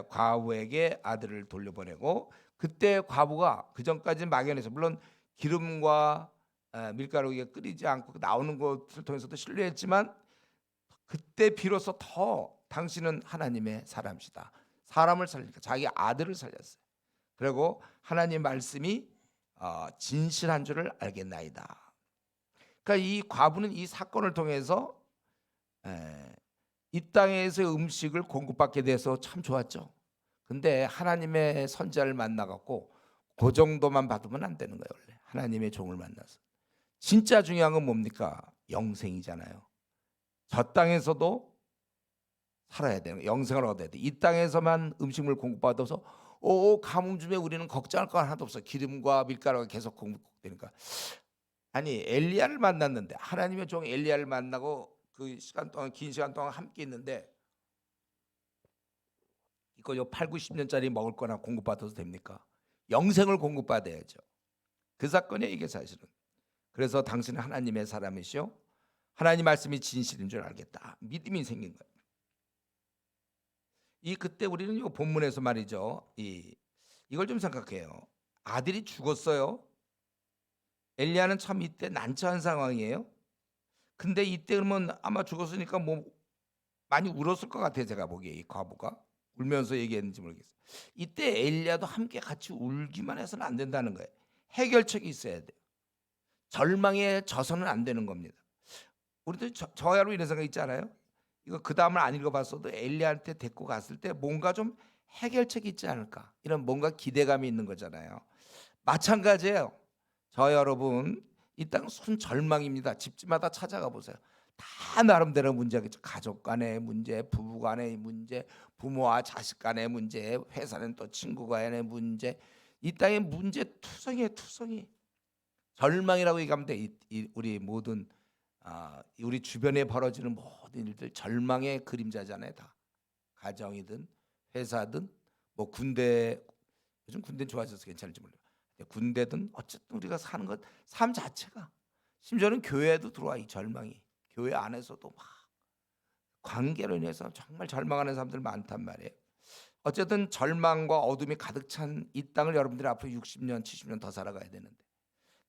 과부에게 아들을 돌려보내고, 그때 과부가 그 전까지 막연해서 물론 기름과 밀가루가 끓이지 않고 나오는 것을 통해서도 신뢰했지만, 그때 비로소 더 당신은 하나님의 사람이시다, 사람을 살리니까 자기 아들을 살렸어요. 그리고 하나님 말씀이 진실한 줄을 알겠나이다. 그러니까 이 과부는 이 사건을 통해서 이 땅에서 음식을 공급받게 돼서 참 좋았죠. 근데 하나님의 선지자를 만나갖고 그 정도만 받으면 안 되는 거예요. 원래 하나님의 종을 만나서 진짜 중요한 건 뭡니까? 영생이잖아요. 저 땅에서도 살아야 되는 거예요. 영생을 얻어야 돼. 이 땅에서만 음식물 공급받아서 가뭄 중에 우리는 걱정할 거 하나도 없어. 기름과 밀가루가 계속 공급되니까. 아니 엘리야를 만났는데, 하나님의 종 엘리야를 만나고 그 시간 동안, 긴 시간 동안 함께 있는데 이거 8, 90년짜리 먹을 거나 공급받아도 됩니까? 영생을 공급받아야죠. 그 사건이에요 이게 사실은. 그래서 당신은 하나님의 사람이시오, 하나님 말씀이 진실인 줄 알겠다, 믿음이 생긴 거예요. 그때 우리는 이 본문에서 말이죠, 이걸 좀 생각해요. 아들이 죽었어요. 엘리야는 참 이때 난처한 상황이에요. 근데 이때 그러면 아마 죽었으니까 뭐 많이 울었을 것 같아요. 제가 보기에 이 과부가 울면서 얘기했는지 모르겠어요. 이때 엘리야도 함께 같이 울기만 해서는 안 된다는 거예요. 해결책이 있어야 돼요. 절망에 져서는 안 되는 겁니다. 우리도 저야로 이런 생각 있지 않아요? 이거 그 다음을 안 읽어봤어도 엘리야한테 데리고 갔을 때 뭔가 좀 해결책이 있지 않을까, 이런 뭔가 기대감이 있는 거잖아요. 마찬가지예요. 저 여러분 이 땅 순 절망입니다. 집집마다 찾아가 보세요. 다 나름대로 문제겠죠. 가족 간의 문제, 부부 간의 문제, 부모와 자식 간의 문제, 회사는 또 친구 간의 문제. 이 땅의 문제 투성이에요, 투성이. 절망이라고 얘기하면 돼. 우리 모든 우리 주변에 벌어지는 모든 일들 절망의 그림자잖아요. 다 가정이든 회사든 뭐 군대, 요즘 군대는 좋아져서 괜찮을지 몰라요. 군대든 어쨌든 우리가 사는 것, 삶 자체가, 심지어는 교회에도 들어와 이 절망이. 교회 안에서도 막 관계로 인해서 정말 절망하는 사람들 많단 말이에요. 어쨌든 절망과 어둠이 가득 찬 이 땅을 여러분들이 앞으로 60년 70년 더 살아가야 되는데,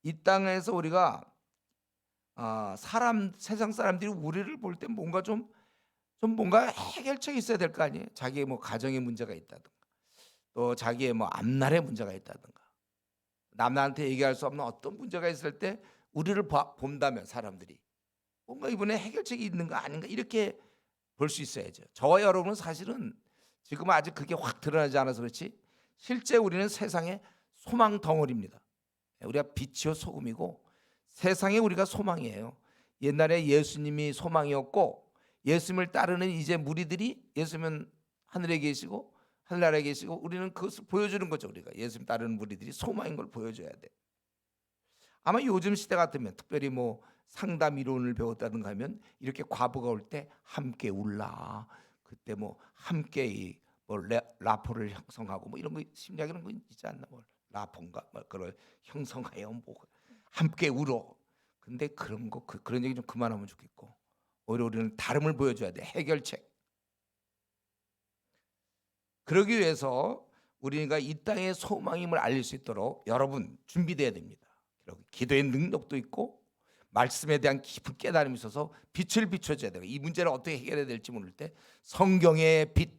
이 땅에서 우리가 세상 사람들이 우리를 볼 때 뭔가 좀 뭔가 해결책이 있어야 될 거 아니에요. 자기의 뭐 가정에 문제가 있다든가, 또 자기의 뭐 앞날에 문제가 있다든가, 남한테 얘기할 수 없는 어떤 문제가 있을 때 우리를 본다면 사람들이 뭔가 이번에 해결책이 있는 거 아닌가, 이렇게 볼 수 있어야죠. 저와 여러분은 사실은 지금 아직 그게 확 드러나지 않아서 그렇지, 실제 우리는 세상의 소망 덩어리입니다. 우리가 빛이요 소금이고 세상에 우리가 소망이에요. 옛날에 예수님이 소망이었고, 예수님을 따르는 이제 무리들이, 예수님은 하늘에 계시고 하늘나라에 계시고, 우리는 그것을 보여주는 거죠. 우리가 예수님 따르는 무리들이 소망인 걸 보여줘야 돼. 아마 요즘 시대 같으면, 특별히 뭐 상담 이론을 배웠다든가 하면, 이렇게 과부가 올 때 함께 울라, 그때 뭐 함께 뭐 라포를 형성하고 뭐 이런 거, 심리학 이런 거 있지 않나, 뭐 라포인가 뭐 그걸 형성하여 뭐 함께 울어. 근데 그런 거 그런 얘기 좀 그만하면 좋겠고, 오히려 우리는 다름을 보여줘야 돼. 해결책. 그러기 위해서 우리가 이 땅의 소망임을 알릴 수 있도록 여러분 준비돼야 됩니다. 기도의 능력도 있고 말씀에 대한 깊은 깨달음이 있어서 빛을 비춰줘야 돼요. 이 문제를 어떻게 해결해야 될지 모를 때 성경의 빛,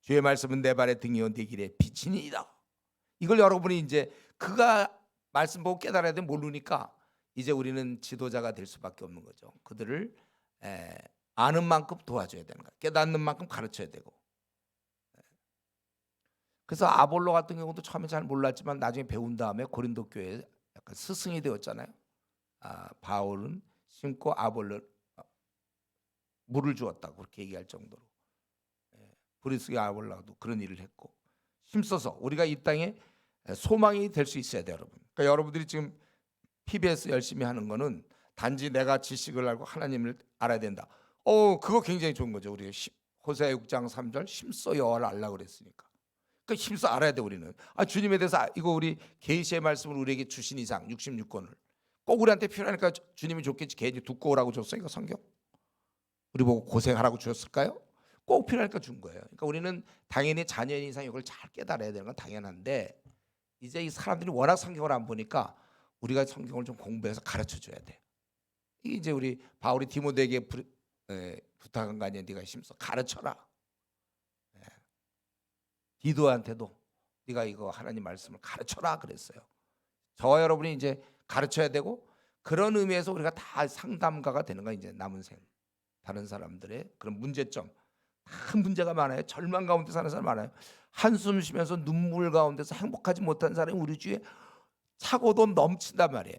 주의 말씀은 내 발의 등이요 내 길의 빛이니이다. 이걸 여러분이 이제 그가 말씀 보고 깨달아야 돼. 모르니까 이제 우리는 지도자가 될 수밖에 없는 거죠. 그들을 아는 만큼 도와줘야 되는 거야. 깨닫는 만큼 가르쳐야 되고. 그래서 아볼로 같은 경우도 처음에 잘 몰랐지만 나중에 배운 다음에 고린도 교회에 약간 스승이 되었잖아요. 바울은 심고 아볼로 물을 주었다고 그렇게 얘기할 정도로, 브리스의 아볼로도 그런 일을 했고, 힘써서 우리가 이 땅에 소망이 될 수 있어야 돼요, 여러분. 그러니까 여러분들이 지금 PBS 열심히 하는 거는 단지 내가 지식을 알고 하나님을 알아야 된다. 그거 굉장히 좋은 거죠. 우리 호세아 6장 3절 힘써 여호와를 알라 그랬으니까. 그러니까 힘써 알아야 돼 우리는. 주님에 대해서 이거 우리 계시의 말씀을 우리에게 주신 이상 66권을 꼭 우리한테 필요하니까 주님이 줬겠지. 괜히 듣고 오라고 줬어 이거 성경? 우리 보고 고생하라고 주셨을까요? 꼭 필요하니까 준 거예요. 그러니까 우리는 당연히 자녀인 이상 이걸 잘 깨달아야 되는 건 당연한데 이제 이 사람들이 워낙 성경을 안 보니까 우리가 성경을 좀 공부해서 가르쳐 줘야 돼. 이게 이제 우리 바울이 디모데에게 부탁한 거 아니야. 네가 힘써 가르쳐라. 디도한테도 네가 이거 하나님 말씀을 가르쳐라 그랬어요. 저와 여러분이 이제 가르쳐야 되고 그런 의미에서 우리가 다 상담가가 되는 거야. 이제 남은 생 다른 사람들의 그런 문제점, 큰 문제가 많아요. 절망 가운데 사는 사람 많아요. 한숨 쉬면서 눈물 가운데서 행복하지 못한 사람이 우리 주위에 차고도 넘친단 말이에요.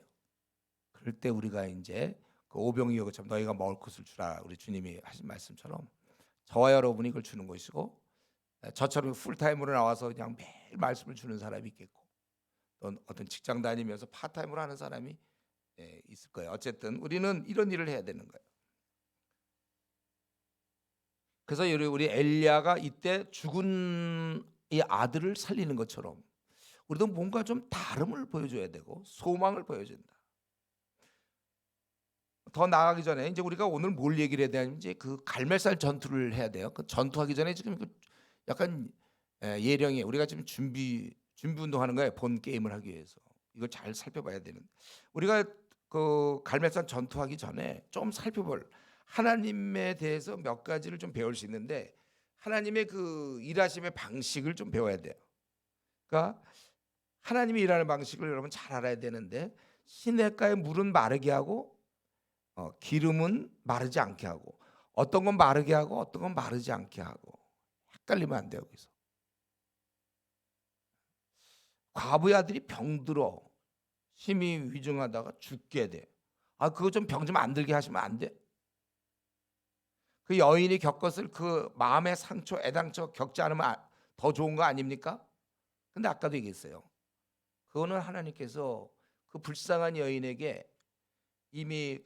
그럴 때 우리가 이제 그 오병이어처럼 너희가 먹을 것을 주라 우리 주님이 하신 말씀처럼 저와 여러분이 이걸 주는 것이고 저처럼 풀타임으로 나와서 그냥 매일 말씀을 주는 사람이 있겠고 또 어떤 직장 다니면서 파타임으로 하는 사람이 있을 거예요. 어쨌든 우리는 이런 일을 해야 되는 거예요. 그래서 우리 엘리야가 이때 죽은 이 아들을 살리는 것처럼 우리도 뭔가 좀 다름을 보여줘야 되고 소망을 보여준다. 더 나아가기 전에 이제 우리가 오늘 뭘 얘기를 해야 되냐면 이제 그 갈멜살 전투를 해야 돼요. 그 전투하기 전에 지금 약간 예령에 우리가 지금 준비 운동하는 거예요. 본 게임을 하기 위해서 이걸 잘 살펴봐야 되는. 우리가 그 갈멜산 전투하기 전에 좀 살펴볼 하나님에 대해서 몇 가지를 좀 배울 수 있는데 하나님의 그 일하심의 방식을 좀 배워야 돼요. 그러니까 하나님이 일하는 방식을 여러분 잘 알아야 되는데 시냇가의 물은 마르게 하고 기름은 마르지 않게 하고 어떤 건 마르게 하고 어떤 건 마르지 않게 하고 헷갈리면 안 돼요. 여기서 과부의 아들이 병들어 심히 위중하다가 죽게 돼. 그거 좀 병 좀 안 들게 하시면 안 돼? 그 여인이 겪었을 그 마음의 상처, 애당초 겪지 않으면 더 좋은 거 아닙니까? 근데 아까도 얘기했어요. 그거는 하나님께서 그 불쌍한 여인에게 이미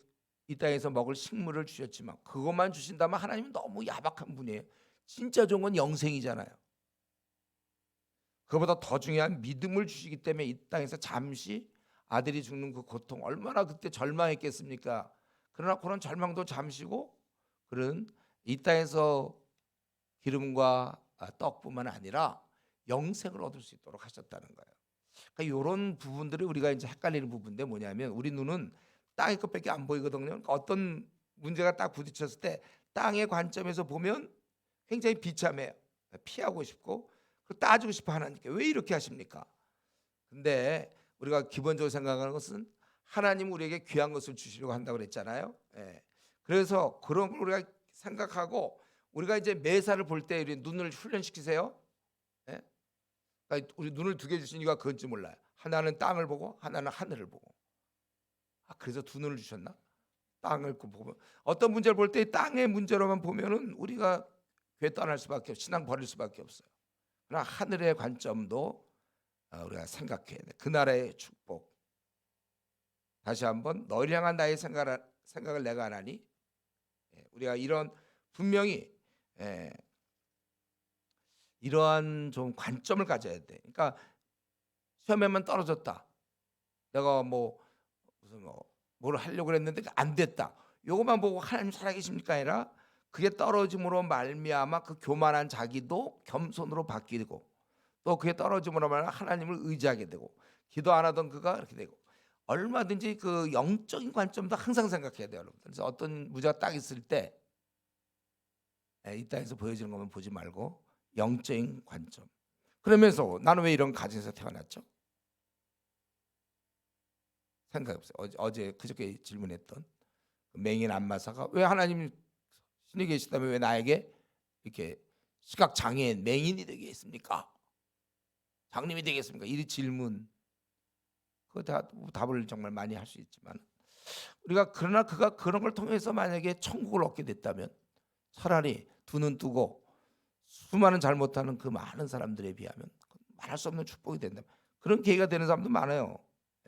이 땅에서 먹을 식물을 주셨지만 그것만 주신다면 하나님은 너무 야박한 분이에요. 진짜 좋은 건 영생이잖아요. 그보다 더 중요한 믿음을 주시기 때문에 이 땅에서 잠시 아들이 죽는 그 고통 얼마나 그때 절망했겠습니까? 그러나 그런 절망도 잠시고 그런 이 땅에서 기름과 떡뿐만 아니라 영생을 얻을 수 있도록 하셨다는 거예요. 그러니까 이런 부분들이 우리가 이제 헷갈리는 부분인데 뭐냐면 우리 눈은 땅의 것밖에 안 보이거든요. 그러니까 어떤 문제가 딱 부딪혔을 때 땅의 관점에서 보면 굉장히 비참해요. 피하고 싶고 따지고 싶어 하나님께 왜 이렇게 하십니까? 근데 우리가 기본적으로 생각하는 것은 하나님 우리에게 귀한 것을 주시려고 한다고 그랬잖아요. 그래서 그런 걸 우리가 생각하고 우리가 이제 매사를 볼 때 우리 눈을 훈련시키세요. 그러니까 우리 눈을 두 개 주신 이유가 그건지 몰라요. 하나는 땅을 보고 하나는 하늘을 보고. 그래서 두 눈을 주셨나? 땅을 보면 어떤 문제를 볼 때 땅의 문제로만 보면은 우리가 교회 떠날 수밖에 없고 신앙 버릴 수밖에 없어요. 그러나 하늘의 관점도 우리가 생각해야 돼. 그 나라의 축복. 다시 한번 너희를 향한 나의 생각을 내가 안 하니 우리가 이런 분명히 이러한 좀 관점을 가져야 돼. 그러니까 시험에만 떨어졌다. 내가 무슨 뭘 하려고 그랬는데 안 됐다. 요것만 보고 하나님 살아계십니까 아니라 그게 떨어짐으로 말미암아 그 교만한 자기도 겸손으로 바뀌고 또 그게 떨어짐으로 말미암아 하나님을 의지하게 되고 기도 안 하던 그가 이렇게 되고 얼마든지 그 영적인 관점도 항상 생각해야 돼요, 여러분. 그래서 어떤 문제가 딱 있을 때 이 땅에서 보여지는 것만 보지 말고 영적인 관점. 그러면서 나는 왜 이런 가정에서 태어났죠? 생각해보세요. 어제 그저께 질문했던 맹인 안마사가 왜 하나님 신이 계시다면 왜 나에게 이렇게 시각 장애인 맹인이 되겠습니까? 장님이 되겠습니까? 이 질문 그거 다 답을 정말 많이 할 수 있지만 우리가 그러나 그가 그런 걸 통해서 만약에 천국을 얻게 됐다면 차라리 두 눈 뜨고 수많은 잘못하는 그 많은 사람들에 비하면 말할 수 없는 축복이 된다. 그런 계기가 되는 사람도 많아요.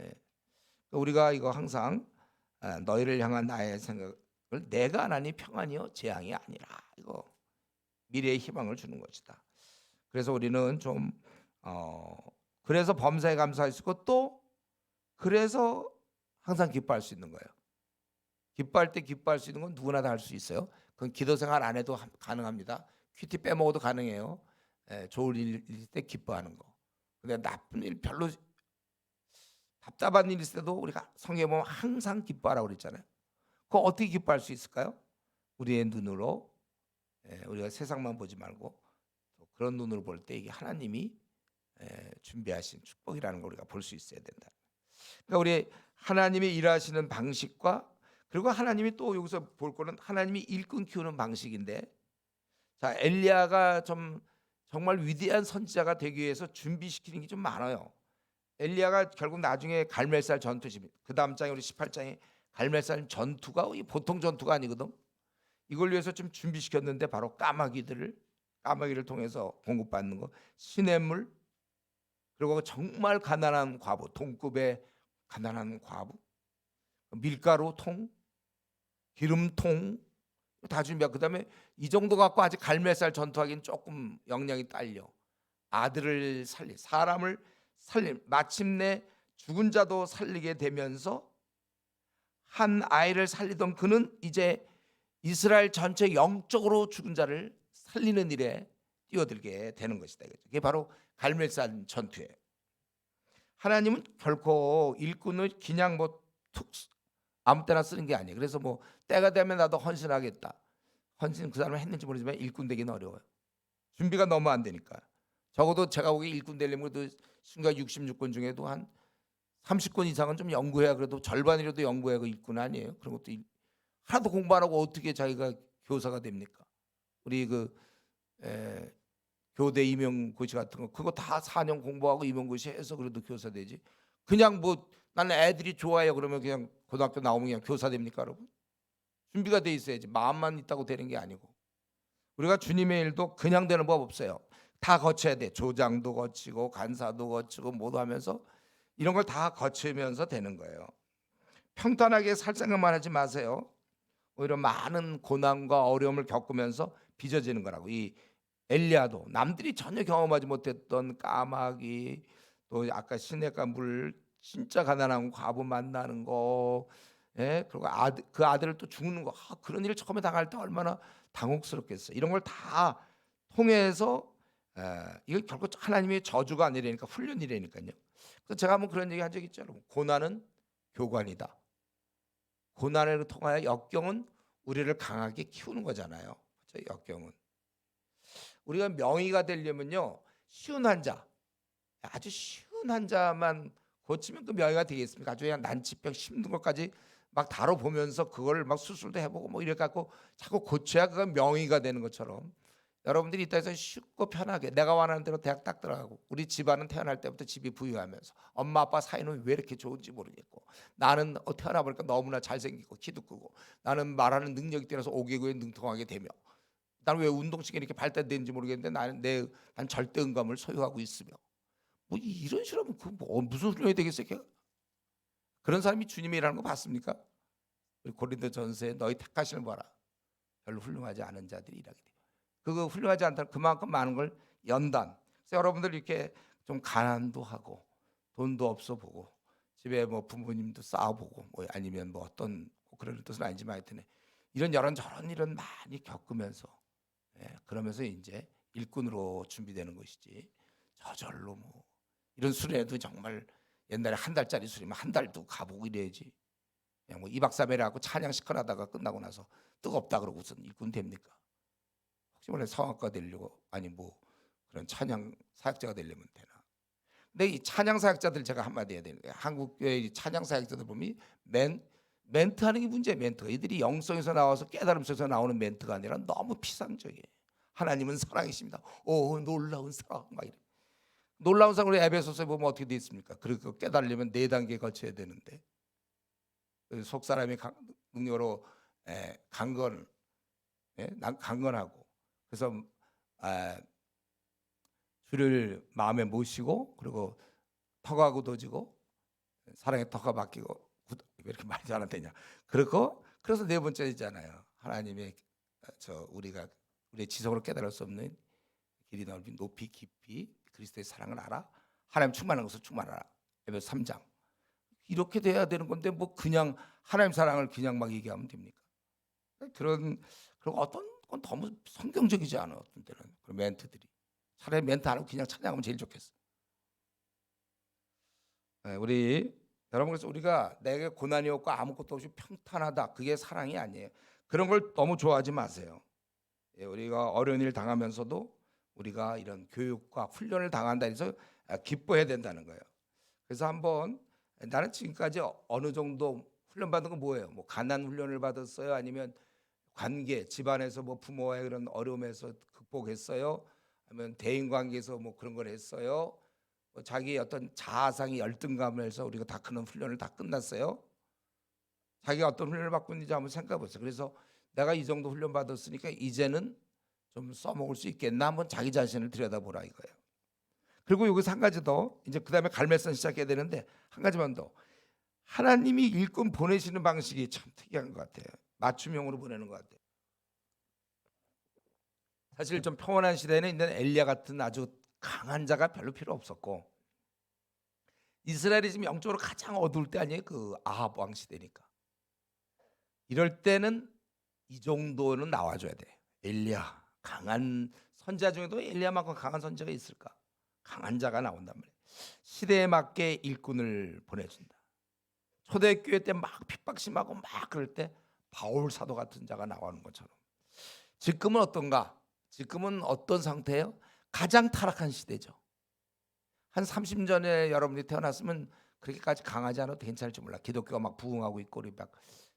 예. 우리가 이거 항상 너희를 향한 나의 생각을 내가 하나니 평안이요 재앙이 아니라, 이거 미래의 희망을 주는 것이다. 그래서 우리는 좀 그래서 범사에 감사할 수 있고, 또 그래서 항상 기뻐할 수 있는 거예요. 기뻐할 때 기뻐할 수 있는 건 누구나 다 할 수 있어요. 그건 기도 생활 안 해도 가능합니다. 큐티 빼먹어도 가능해요. 좋은 일일 때 기뻐하는 거. 근데 나쁜 일, 별로 답답한 일 있을 때도 우리가 성경에 보면 항상 기뻐하라고 그랬잖아요. 그거 어떻게 기뻐할 수 있을까요? 우리의 눈으로, 우리가 세상만 보지 말고 그런 눈으로 볼 때 이게 하나님이 준비하신 축복이라는 걸 우리가 볼 수 있어야 된다. 그러니까 우리 하나님이 일하시는 방식과, 그리고 하나님이 또 여기서 볼 거는 하나님이 일꾼 키우는 방식인데, 자, 엘리야가 정말 위대한 선지자가 되기 위해서 준비시키는 게 좀 많아요. 엘리야가 결국 나중에 갈멜살 전투집니다. 그 다음 장에 우리 18장에 갈멜살 전투가 보통 전투가 아니거든. 이걸 위해서 좀 준비시켰는데 바로 까마귀를 통해서 공급받는 거, 시냇물, 그리고 정말 가난한 과부, 동급의 가난한 과부, 밀가루 통, 기름통 다 준비하고, 그다음에 이 정도 갖고 아직 갈매살 전투하기는 조금 역량이 딸려. 아들을 살리, 사람을 살리, 마침내 죽은 자도 살리게 되면서 한 아이를 살리던 그는 이제 이스라엘 전체 영적으로 죽은 자를 살리는 일에 뛰어들게 되는 것이다. 그게 바로 갈멜산 전투예요. 하나님은 결코 일꾼을 그냥 툭 아무 때나 쓰는 게 아니에요. 그래서 때가 되면 나도 헌신하겠다. 헌신 그 사람은 했는지 모르지만 일꾼 되기는 어려워요. 준비가 너무 안 되니까. 적어도 제가 보기에 일꾼 되려면 그래도 신가 66권 중에도 한 30권 이상은 좀 연구해야, 그래도 절반이라도 연구해야 그 일꾼 아니에요. 그런 것도 하나도 공부 안 하고 어떻게 자기가 교사가 됩니까? 우리 교대 임용고시 같은 거 그거 다 4년 공부하고 임용고시 해서 그래도 교사 되지. 그냥 나는 애들이 좋아요 그러면 그냥 고등학교 나오면 그냥 교사 됩니까, 여러분? 준비가 돼 있어야지. 마음만 있다고 되는 게 아니고. 우리가 주님의 일도 그냥 되는 법 없어요. 다 거쳐야 돼. 조장도 거치고 간사도 거치고 모두 하면서 이런 걸 다 거치면서 되는 거예요. 평탄하게 살 생각만 하지 마세요. 오히려 많은 고난과 어려움을 겪으면서 빚어지는 거라고. 이 엘리야도 남들이 전혀 경험하지 못했던 까마귀, 또 아까 시냇가 물, 진짜 가난한 과부 만나는 거, 그리고 그 아들을 또 죽는 거, 그런 일을 처음에 당할 때 얼마나 당혹스럽겠어요. 이런 걸 다 통해서 이거 결국 하나님의 저주가 아니라니까 훈련이라니까요. 그래서 제가 한번 그런 얘기 한 적 있죠, 여러분. 고난은 교관이다. 고난을 통하여 역경은 우리를 강하게 키우는 거잖아요. 그렇죠? 역경은 우리가 명의가 되려면요, 쉬운 환자, 아주 쉬운 환자만 고치면 그 명의가 되겠습니까? 아주 그냥 난치병 힘든 것까지 막 다뤄보면서 그걸 막 수술도 해보고 이래 갖고 자꾸 고쳐야 그가 명의가 되는 것처럼, 여러분들이 이 땅에서 쉽고 편하게 내가 원하는 대로 대학 딱 들어가고, 우리 집안은 태어날 때부터 집이 부유하면서 엄마 아빠 사이는 왜 이렇게 좋은지 모르겠고, 나는 태어나 보니까 너무나 잘생기고 키도 크고, 나는 말하는 능력이 뛰어나서 5개국에 능통하게 되며, 나는 왜 운동신경이 이렇게 발달되는지 모르겠는데 난 절대 음감을 소유하고 있으며, 이런 식으로 하면 무슨 훈련이 되겠어요? 그런 사람이 주님의 일하는 거 봤습니까? 고린도전서에 너희 택하시는 봐라, 별로 훌륭하지 않은 자들이 일하게 돼. 그거 훌륭하지 않다는 그만큼 많은 걸 연단. 그래서 여러분들 이렇게 좀 가난도 하고 돈도 없어 보고 집에 부모님도 싸워보고 아니면 어떤 그런 뜻은 아니지만 하여튼 이런 저런 일은 많이 겪으면서, 그러면서 이제 일꾼으로 준비되는 것이지, 저절로 이런 수련회도 정말 옛날에 한 달짜리 수련이면 한 달도 가보고 이래야지. 그냥 2박 3일 하고 찬양 시켜나다가 끝나고 나서 뜨겁다 그러고 무슨 일꾼 됩니까? 혹시 몰라 성악가 되려고, 아니 그런 찬양 사역자가 되려면 되나? 근데 이 찬양 사역자들 제가 한마디 해야 되는 거예요. 한국 교회 찬양 사역자들 보면 멘트하는 게 문제예요. 멘트. 이들이 영성에서 나와서 깨달음 속에서 나오는 멘트가 아니라 너무 피상적이에요. 하나님은 사랑이십니다. 오 놀라운 사랑 막 이래. 놀라운 사랑을 에베소서에 보면 어떻게 돼 있습니까? 그리고 깨달으려면 4단계 거쳐야 되는데, 속 사람이 능력으로 강건하고, 그래서 주를 마음에 모시고 그리고 터가 굳어지고 사랑의 터가 바뀌고 왜 이렇게 말이 잘 안 되냐. 그리고 그래서 네 번째 있잖아요. 하나님의 우리가 우리의 지성으로 깨달을 수 없는 길이 넓이 높이 깊이 그리스도의 사랑을 알아. 하나님 충만한 것을 충만하라. 에베소 3장. 이렇게 돼야 되는 건데 뭐 그냥 하나님 사랑을 그냥 막 얘기하면 됩니까? 그런 어떤 건 너무 성경적이지 않아. 어떤 때는 그런 멘트들이. 차라리 멘트 안 하고 그냥 찬양하면 제일 좋겠어. 우리 여러분, 그래서 우리가 내게 고난이 없고 아무것도 없이 평탄하다, 그게 사랑이 아니에요. 그런 걸 너무 좋아하지 마세요. 우리가 어려운 일 당하면서도 우리가 이런 교육과 훈련을 당한다 해서 기뻐해야 된다는 거예요. 그래서 한번 나는 지금까지 어느 정도 훈련 받은 거 뭐예요? 뭐 가난 훈련을 받았어요? 아니면 관계, 집안에서 뭐 부모와의 그런 어려움에서 극복했어요? 아니면 대인 관계에서 뭐 그런 걸 했어요? 자기의 어떤 자아상의 열등감을 해서 우리가 다 그런 훈련을 다 끝났어요? 자기가 어떤 훈련을 받고 있는지 한번 생각해 보세요. 그래서 내가 이 정도 훈련 받았으니까 이제는 좀 써먹을 수 있겠나 한번 자기 자신을 들여다보라 이거예요. 그리고 여기서 한 가지 더, 이제 그 다음에 갈매선 시작해야 되는데 한 가지만 더. 하나님이 일꾼 보내시는 방식이 참 특이한 것 같아요. 맞춤형으로 보내는 것 같아요. 사실 좀 평온한 시대에는 있는 엘리야 같은 아주 강한 자가 별로 필요 없었고, 이스라엘이 지금 영적으로 가장 어두울 때 아니에요? 그 아합 왕 시대니까. 이럴 때는 이 정도는 나와줘야 돼. 엘리야, 강한 선지자 중에도 엘리야만큼 강한 선지자가 있을까? 강한 자가 나온단 말이에요. 시대에 맞게 일꾼을 보내준다. 초대교회 때 막 핍박 심하고 막 그럴 때 바울 사도 같은 자가 나오는 것처럼. 지금은 어떤가? 지금은 어떤 상태예요? 가장 타락한 시대죠. 한 30년 전에 여러분이 태어났으면 그렇게까지 강하지 않아도 괜찮을지 몰라. 기독교가 막 부흥하고 있고, 우리 막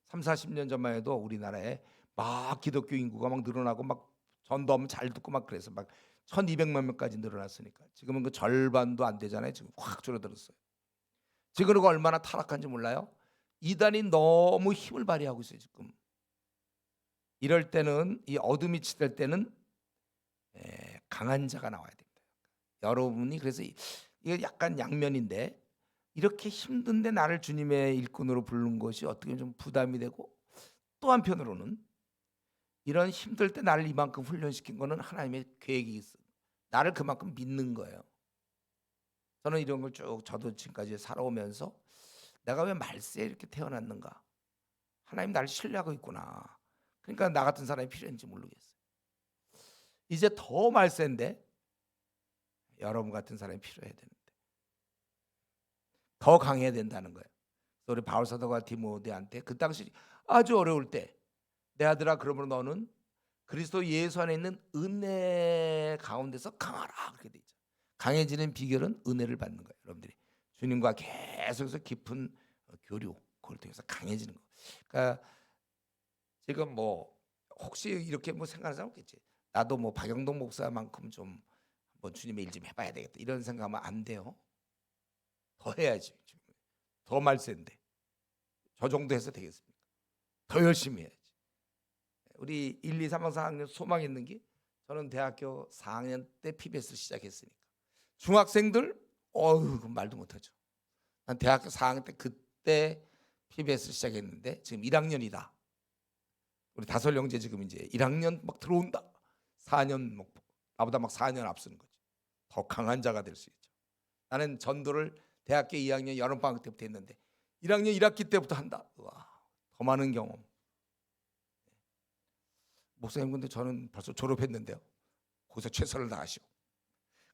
3, 40년 전만 해도 우리나라에 막 기독교 인구가 막 늘어나고 막 전도하면 잘 듣고 막 그래서 막 1200만 명까지 늘어났으니까. 지금은 그 절반도 안 되잖아요. 지금 확 줄어들었어요. 지금 그 얼마나 타락한지 몰라요? 이단이 너무 힘을 발휘하고 있어요 지금. 이럴 때는, 이 어둠이 칠 때는 강한 자가 나와야 됩니다. 여러분이 그래서 이게 약간 양면인데, 이렇게 힘든데 나를 주님의 일꾼으로 부른 것이 어떻게 좀 부담이 되고, 또 한편으로는 이런 힘들 때 나를 이만큼 훈련시킨 거는 하나님의 계획이 있어. 나를 그만큼 믿는 거예요. 저는 이런 걸 쭉 저도 지금까지 살아오면서 내가 왜 말세에 이렇게 태어났는가? 하나님 나를 신뢰하고 있구나. 그러니까 나 같은 사람이 필요한지 모르겠어요. 이제 더 말세인데 여러분 같은 사람이 필요해야 되는데 더 강해야 된다는 거예요. 우리 바울 사도가 디모데한테 그 당시 아주 어려울 때, 내 아들아 그러므로 너는 그리스도 예수 안에 있는 은혜 가운데서 강하라, 그렇게 돼 있죠. 강해지는 비결은 은혜를 받는 거예요. 여러분들이 주님과 계속해서 깊은 교류, 그걸 통해서 강해지는 거. 그러니까 지금 뭐 혹시 이렇게 뭐 생각하는 사람 없겠지. 나도 뭐 박영동 목사만큼 좀 한번 주님의 일 좀 해봐야 되겠다, 이런 생각하면 안 돼요. 더 해야지. 더 말세인데 저 정도 해서 되겠습니까? 더 열심히 해야지. 우리 1, 2, 3, 4학년 소망 있는 게, 저는 대학교 4학년 때 PBS 시작했으니까 중학생들 어휴 말도 못하죠. 난 대학교 4학년 때 그때 PBS 시작했는데 지금 1학년이다. 우리 다솔 형제 지금 이제 1학년 막 들어온다. 4년 뭐 나보다 막 4년 앞서는 거지. 더 강한 자가 될 수 있죠. 나는 전도를 대학교 2학년 여름방학 때부터 했는데 1학년 1학기 때부터 한다. 와, 더 많은 경험. 목사님, 근데 저는 벌써 졸업했는데요. 거기서 최선을 다하시고.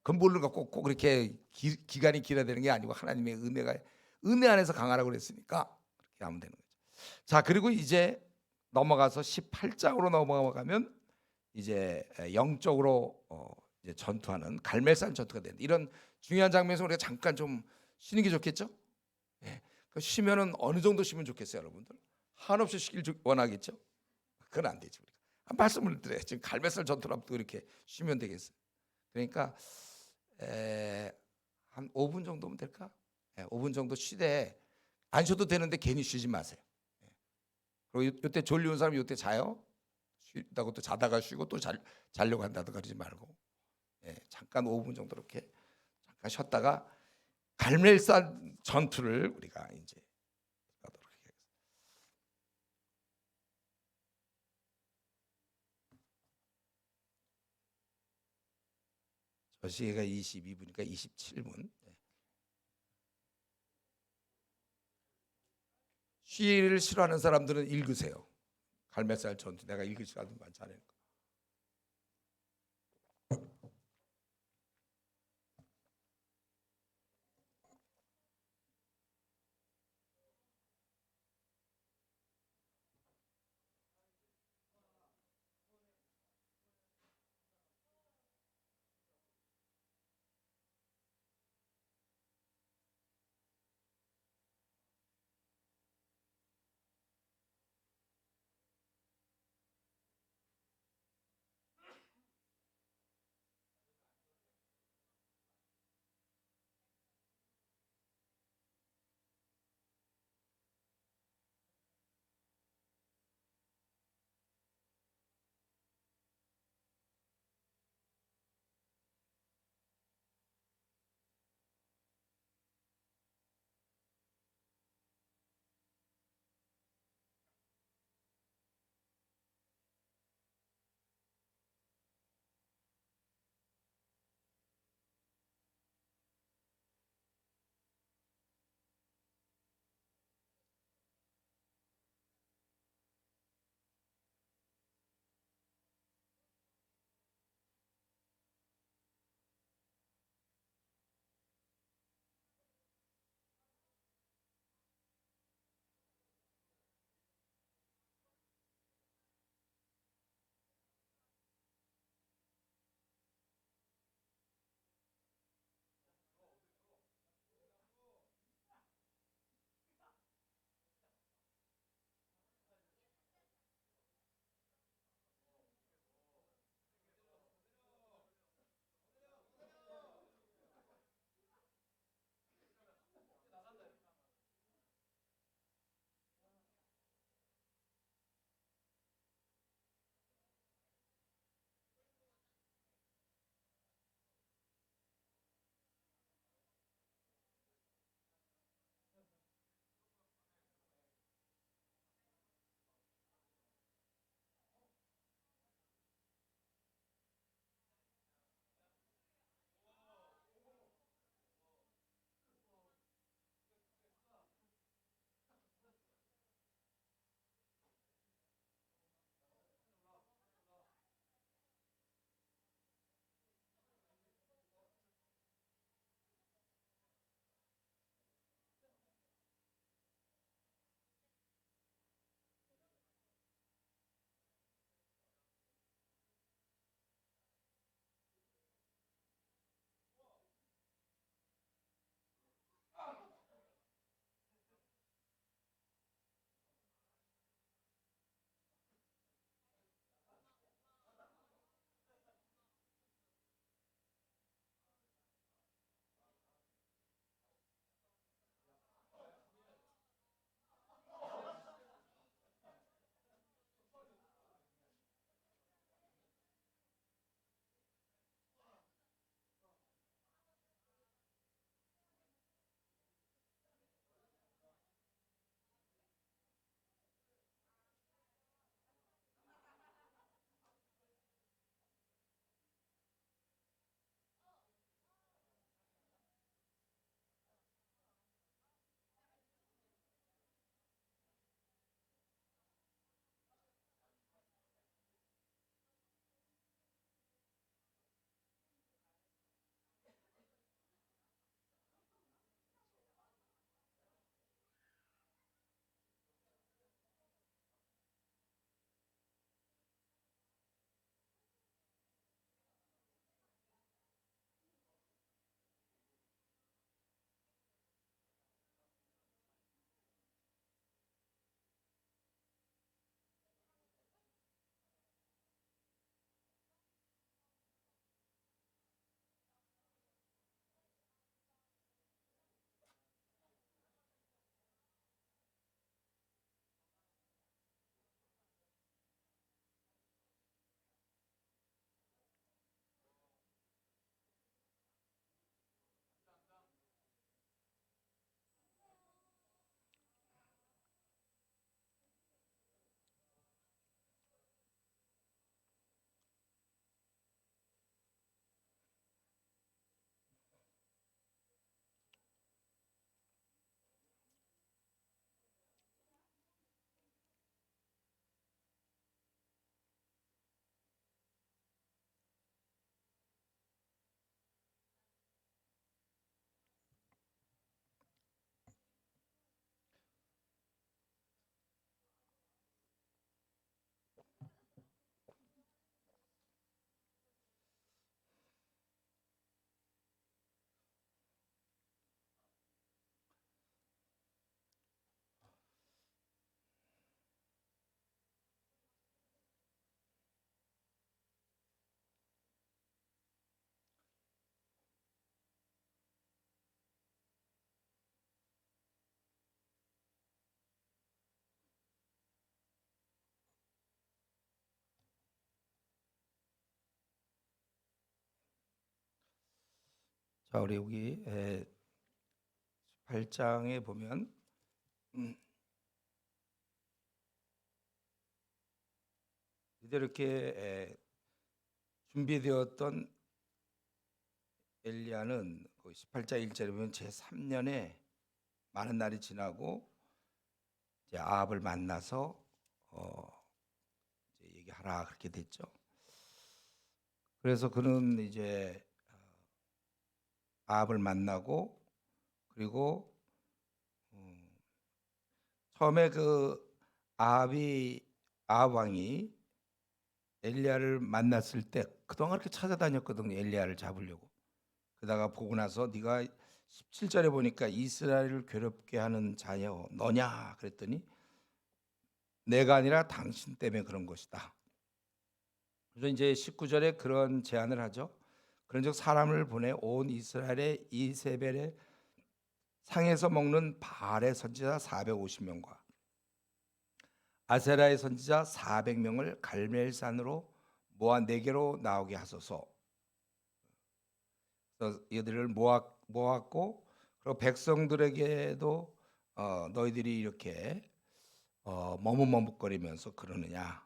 그건 모르는 거 꼭 그렇게 기간이 길어야 되는 게 아니고 하나님의 은혜가, 은혜 안에서 강하라고 그랬으니까 그렇게 하면 되는 거죠. 자, 그리고 이제 넘어가서 18장으로 넘어가면 이제 영적으로 이제 전투하는 갈멜산 전투가 되는데, 이런 중요한 장면에서 우리가 잠깐 좀 쉬는 게 좋겠죠? 예. 쉬면은 어느 정도 쉬면 좋겠어요, 여러분들? 한없이 쉬길 원하겠죠? 그건 안 되지. 우리가 한 말씀을 드려요. 지금 갈멜산 전투라면 또 이렇게 쉬면 되겠어요? 그러니까 한 5분 정도면 될까? 5분 정도 쉬되, 안 쉬어도 되는데 괜히 쉬지 마세요. 그리고 이때 졸리운 사람이 이때 자요? 쉬다가 또 자다가 쉬고 또 자려고 한다든가 그러지 말고. 잠깐 5분 정도 이렇게 잠깐 쉬었다가 갈멜산 전투를 우리가 이제 하도록 하겠습니다. 저 시계가 22분이니까 27분. 쉬를 싫어하는 사람들은 읽으세요. 갈멜산 전투 내가 읽을 시간도 많지 않으니까. 자, 우리 여기 8장에 보면 이렇게 준비되었던 엘리야는 18장 1절에 보면 제3년에 많은 날이 지나고 이제 아합을 만나서 이제 얘기하라 그렇게 됐죠. 그래서 그는 이제 아합을 만나고, 그리고 처음에 아합 왕이 엘리야를 만났을 때 그동안 그렇게 찾아다녔거든요. 엘리야를 잡으려고. 그러다가 보고 나서 네가 17절에 보니까 이스라엘을 괴롭게 하는 자여 너냐 그랬더니 내가 아니라 당신 때문에 그런 것이다. 그래서 이제 19절에 그런 제안을 하죠. 그런즉 사람을 보내 온 이스라엘의 이세벨의 상에서 먹는 바알의 선지자 450명과 아세라의 선지자 400명을 갈멜산으로 모아 내게로 나오게 하소서. 그래서 이들을 모았고, 그리고 백성들에게도 너희들이 이렇게 머뭇머뭇거리면서 그러느냐.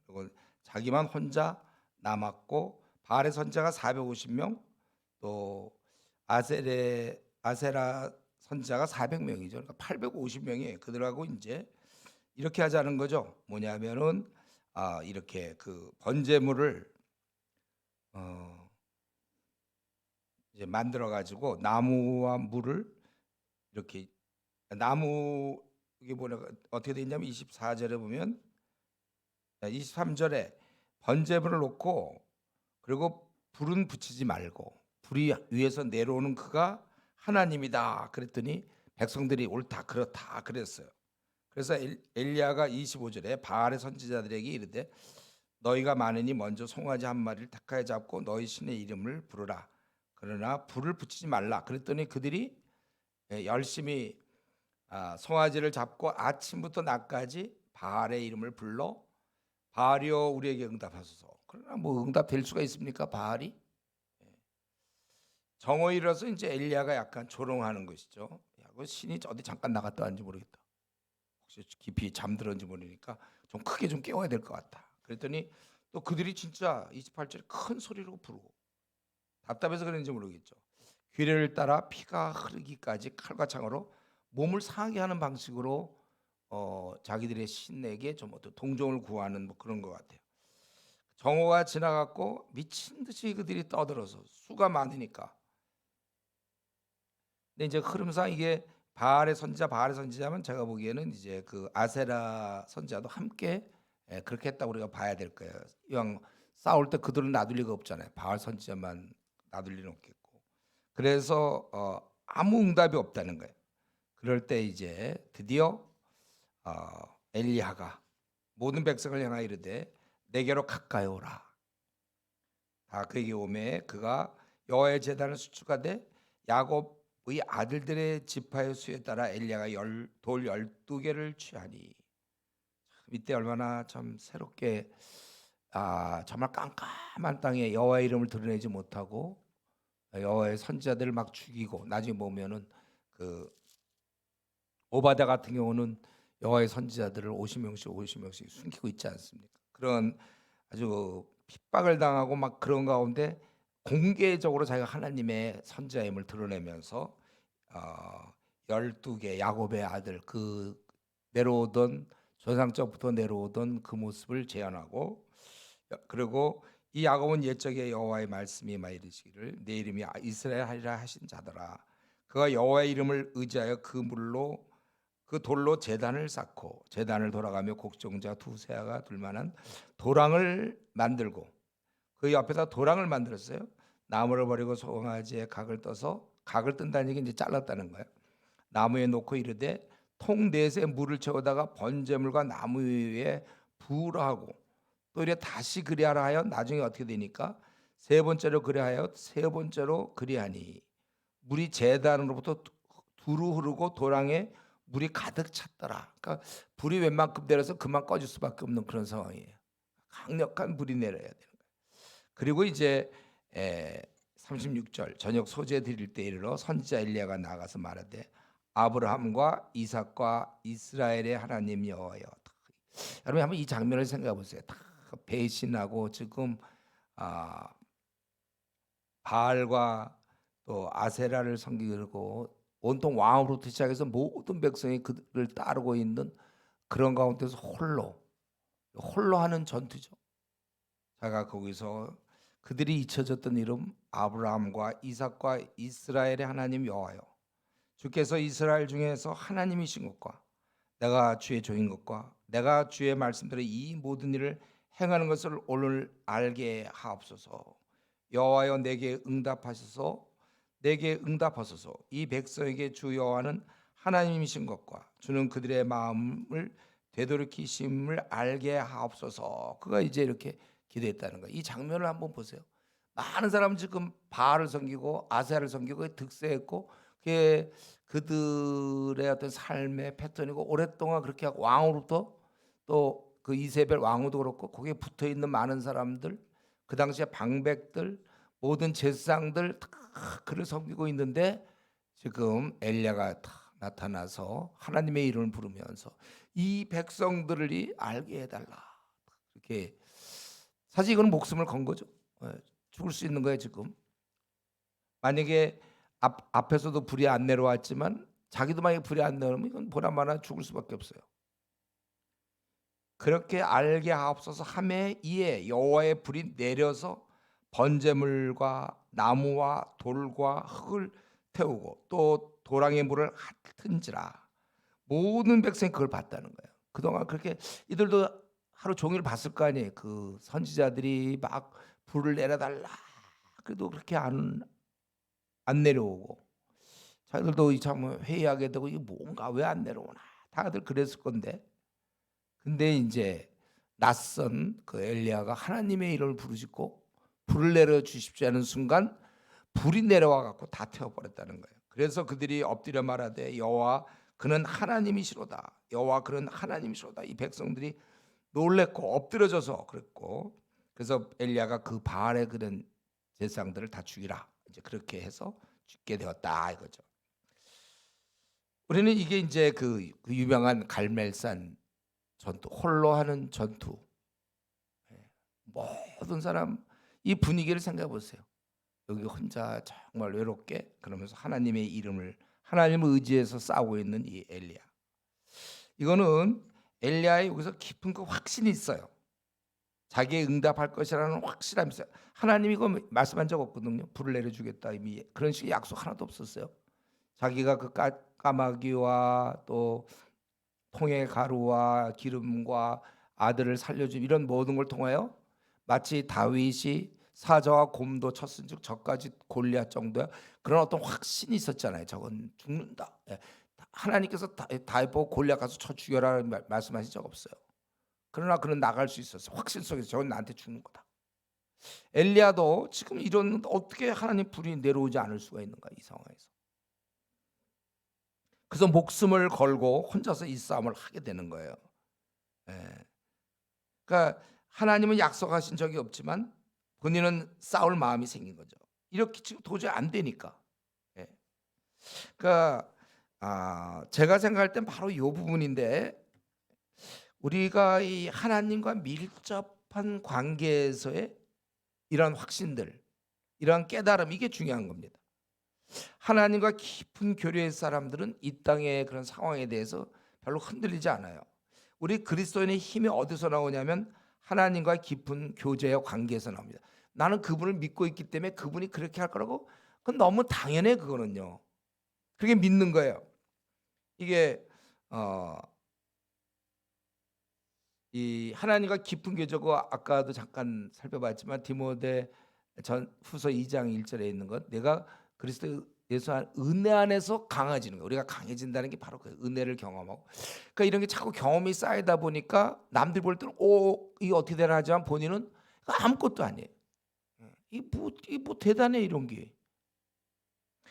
그리고 자기만 혼자 남았고, 바알의 선지자가 450명, 또 아세라 선지자가 400명이죠. 그러니까 850명이에요. 그들하고 이제 이렇게 하자는 거죠. 뭐냐면은 이렇게 그 번제물을 이제 만들어 가지고 나무와 물을 이렇게 나무 이게 뭐냐 어떻게 돼 있냐면 24절에 보면 23절에 번제물을 놓고 그리고 불은 붙이지 말고 불이 위에서 내려오는 그가 하나님이다 그랬더니 백성들이 옳다 그렇다 그랬어요. 그래서 엘리야가 25절에 바알의 선지자들에게 이르되 너희가 많으니 먼저 송아지 한 마리를 택하여 잡고 너희 신의 이름을 부르라. 그러나 불을 붙이지 말라. 그랬더니 그들이 열심히 송아지를 잡고 아침부터 낮까지 바알의 이름을 불러 바알이여 우리에게 응답하소서. 그러나 뭐 응답될 수가 있습니까? 바알이 정오이라서 이제 엘리야가 약간 조롱하는 것이죠. 야, 그 신이 어디 잠깐 나갔다 왔는지 모르겠다. 혹시 깊이 잠들었는지 모르니까 좀 크게 좀 깨워야 될 것 같다. 그랬더니 또 그들이 진짜 28절에 큰 소리로 부르고 답답해서 그런지 모르겠죠. 규례를 따라 피가 흐르기까지 칼과 창으로 몸을 상하게 하는 방식으로 자기들의 신에게 좀 어떤 동정을 구하는 뭐 그런 것 같아요. 정오가 지나갔고 미친 듯이 그들이 떠들어서 수가 많으니까. 근데 이제 흐름상 이게 바알의 선지자면 제가 보기에는 이제 그 아세라 선지자도 함께 그렇게 했다고 우리가 봐야 될 거예요. 이왕 싸울 때 그들은 놔둘 리가 없잖아요. 바알 선지자만 놔둘 리는 없겠고. 그래서 아무 응답이 없다는 거예요. 그럴 때 이제 드디어 엘리야가 모든 백성을 향하여 이르되 내게로 가까이 오라. 다 그에게 오매 그가 여호와의 제단을 수축하되 야곱의 아들들의 지파의 수에 따라 엘리야가 돌 12개를 취하니 이때 얼마나 참 새롭게 정말 깜깜한 땅에 여호와의 이름을 드러내지 못하고 여호와의 선지자들을 막 죽이고 나중에 보면은 그 오바댜 같은 경우는 여호와의 선지자들을 50명씩 숨기고 있지 않습니까? 그런 아주 핍박을 당하고 막 그런 가운데 공개적으로 자기가 하나님의 선지자임을 드러내면서 12개 야곱의 아들 그 내려오던 조상적부터 내려오던 그 모습을 재현하고 그리고 이 야곱은 옛적에 여호와의 말씀이 이르시기를 내 이름이 이스라엘 하리라 하신 자더라. 그가 여호와의 이름을 의지하여 그 돌로 제단을 쌓고 제단을 돌아가며 곡종자 두세 아가 둘만한 도랑을 만들고 그 옆에다 도랑을 만들었어요. 나무를 버리고 송아지에 각을 떠서 각을 뜬다는 얘기 이제 잘랐다는 거예요. 나무에 놓고 이르되 통 넷에 물을 채우다가 번제물과 나무 위에 부으라고 또 이래 다시 그리하라 하여 나중에 어떻게 되니까 세 번째로 그리하여 세 번째로 그리하니 물이 제단으로부터 두루 흐르고 도랑에 물이 가득 찼더라. 그러니까 불이 웬만큼 내려서 그만 꺼질 수밖에 없는 그런 상황이에요. 강력한 불이 내려야 되는 거예요. 그리고 이제 36절 저녁 소재 드릴 때 이르러 선지자 엘리야가 나가서 말하되 아브라함과 이삭과 이스라엘의 하나님 여호와여. 여러분 한번 이 장면을 생각해 보세요. 다 배신하고 지금 아, 바알과 또 아세라를 섬기고 온통 왕으로부터 시작해서 모든 백성이 그들을 따르고 있는 그런 가운데서 홀로 하는 전투죠. 자가 거기서 그들이 잊혀졌던 이름 아브라함과 이삭과 이스라엘의 하나님 여호와여, 주께서 이스라엘 중에서 하나님이신 것과 내가 주의 종인 것과 내가 주의 말씀대로 이 모든 일을 행하는 것을 오늘 알게 하옵소서. 여호와여 내게 응답하소서. 이 백성에게 주 여호와는 하나님이신 것과 주는 그들의 마음을 되돌이키심을 알게 하옵소서. 그가 이제 이렇게 기도했다는 거예요. 이 장면을 한번 보세요. 많은 사람은 지금 바알을 섬기고 아세라를 섬기고 득세했고 그게 그들의 어떤 삶의 패턴이고 오랫동안 그렇게 왕으로부터 또 그 이세벨 왕후도 그렇고 거기에 붙어 있는 많은 사람들, 그 당시에 방백들, 모든 제사장들 다 그를 섬기고 있는데 지금 엘리야가 다 나타나서 하나님의 이름을 부르면서 이 백성들이 알게 해달라. 이렇게 사실 이건 목숨을 건 거죠. 죽을 수 있는 거예요 지금. 만약에 앞에서도 불이 안 내려왔지만 자기도 만약에 불이 안 내려오면 이건 보나마나 죽을 수밖에 없어요. 그렇게 알게 하옵소서 하매 이에 여호와의 불이 내려서 번제물과 나무와 돌과 흙을 태우고 또 도랑의 물을 핥은지라. 모든 백성이 그걸 봤다는 거예요. 그동안 그렇게 이들도 하루 종일 봤을 거 아니에요. 그 선지자들이 막 불을 내려달라 그래도 그렇게 안 내려오고 자기들도 참 회의하게 되고 이게 뭔가 왜 안 내려오나 다들 그랬을 건데, 근데 이제 낯선 그 엘리야가 하나님의 이름을 부르짖고 불을 내려 주십시오 하는 순간 불이 내려와 갖고 다 태워버렸다는 거예요. 그래서 그들이 엎드려 말하되 여호와 그는 하나님이시로다. 여호와 그는 하나님이시로다. 이 백성들이 놀랬고 엎드려져서 그랬고, 그래서 엘리야가 그 바알의 그런 제사장들을 다 죽이라 이제 그렇게 해서 죽게 되었다 이거죠. 우리는 이게 이제 그 유명한 갈멜산 전투, 홀로 하는 전투. 모든 사람 이 분위기를 생각해 보세요. 여기 혼자 정말 외롭게 그러면서 하나님의 하나님을 의지해서 싸우고 있는 이 엘리야. 이거는 엘리야의 여기서 깊은 그 확신이 있어요. 자기의 응답할 것이라는 확실함이 있어요. 하나님이 이거 말씀한 적 없거든요. 불을 내려주겠다 이미 그런 식의 약속 하나도 없었어요. 자기가 그 까마귀와 또 통의 가루와 기름과 아들을 살려준 이런 모든 걸 통하여 마치 다윗이 사자와 곰도 쳤은즉 저까지 골리앗 정도야 그런 어떤 확신이 있었잖아요. 저건 죽는다. 하나님께서 다윗 보고 골리앗 가서 쳐 죽여라 말씀하신 적 없어요. 그러나 그는 나갈 수 있었어요. 확신 속에서 저건 나한테 죽는 거다. 엘리야도 지금 이런 어떻게 하나님 불이 내려오지 않을 수가 있는가 이 상황에서. 그래서 목숨을 걸고 혼자서 이 싸움을 하게 되는 거예요. 그러니까 하나님은 약속하신 적이 없지만 본인은 싸울 마음이 생긴 거죠. 이렇게 지금 도저히 안 되니까. 그러니까 제가 생각할 땐 바로 이 부분인데, 우리가 이 하나님과 밀접한 관계에서의 이런 확신들, 이런 깨달음 이게 중요한 겁니다. 하나님과 깊은 교류의 사람들은 이 땅의 그런 상황에 대해서 별로 흔들리지 않아요. 우리 그리스도인의 힘이 어디서 나오냐면 하나님과 깊은 교제의 관계에서 나옵니다. 나는 그분을 믿고 있기 때문에 그분이 그렇게 할 거라고, 그건 너무 당연해. 그거는요. 그게 믿는 거예요. 이게 이 하나님과 깊은 교제고 아까도 잠깐 살펴봤지만 디모데 전 후서 2장 1절에 있는 것, 내가 그리스도 예수 안 은혜 안에서 강해지는 거. 우리가 강해진다는 게 바로 그 은혜를 경험하고, 그러니까 이런 게 자꾸 경험이 쌓이다 보니까 남들 볼 때는 이게 어떻게 되나 하지만 본인은 아무것도 아니에요. 이 뭐 대단해 이런 게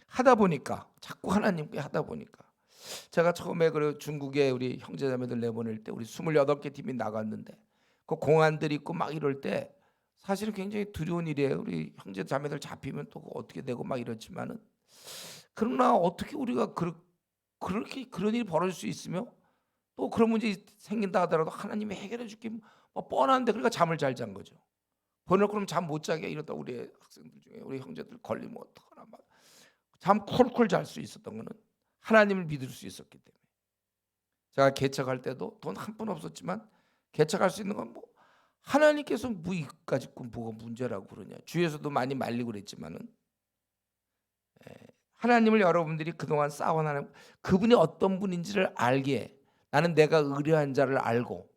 하다 보니까 자꾸 하나님께 하다 보니까. 제가 처음에 그 중국에 우리 형제자매들 내보낼 때 우리 28개 팀이 나갔는데 그 공안들 있고 막 이럴 때 사실은 굉장히 두려운 일이에요. 우리 형제 자매들 잡히면 또 어떻게 되고 막 이렇지만은, 그러나 어떻게 우리가 그렇게 그런 일이 벌어질 수 있으며 또 그런 문제 생긴다 하더라도 하나님이 해결해 줄게 뭐 뻔한데, 그러니까 잠을 잘 잔 거죠. 번역 그럼 잠 못 자게 이러다 우리 학생들 중에 우리 형제들 걸리면 어떡하나 막 잠 콜콜 잘 수 있었던 거는 하나님을 믿을 수 있었기 때문에. 제가 개척할 때도 돈 한 푼 없었지만 개척할 수 있는 건 뭐 하나님께서 뭐 이까짓 건 뭐가 문제라고 그러냐. 주위에서도 많이 말리고 그랬지만은, 하나님을 여러분들이 그동안 쌓아나는 그분이 어떤 분인지를 알기에, 나는 내가 의뢰한 자를 알고,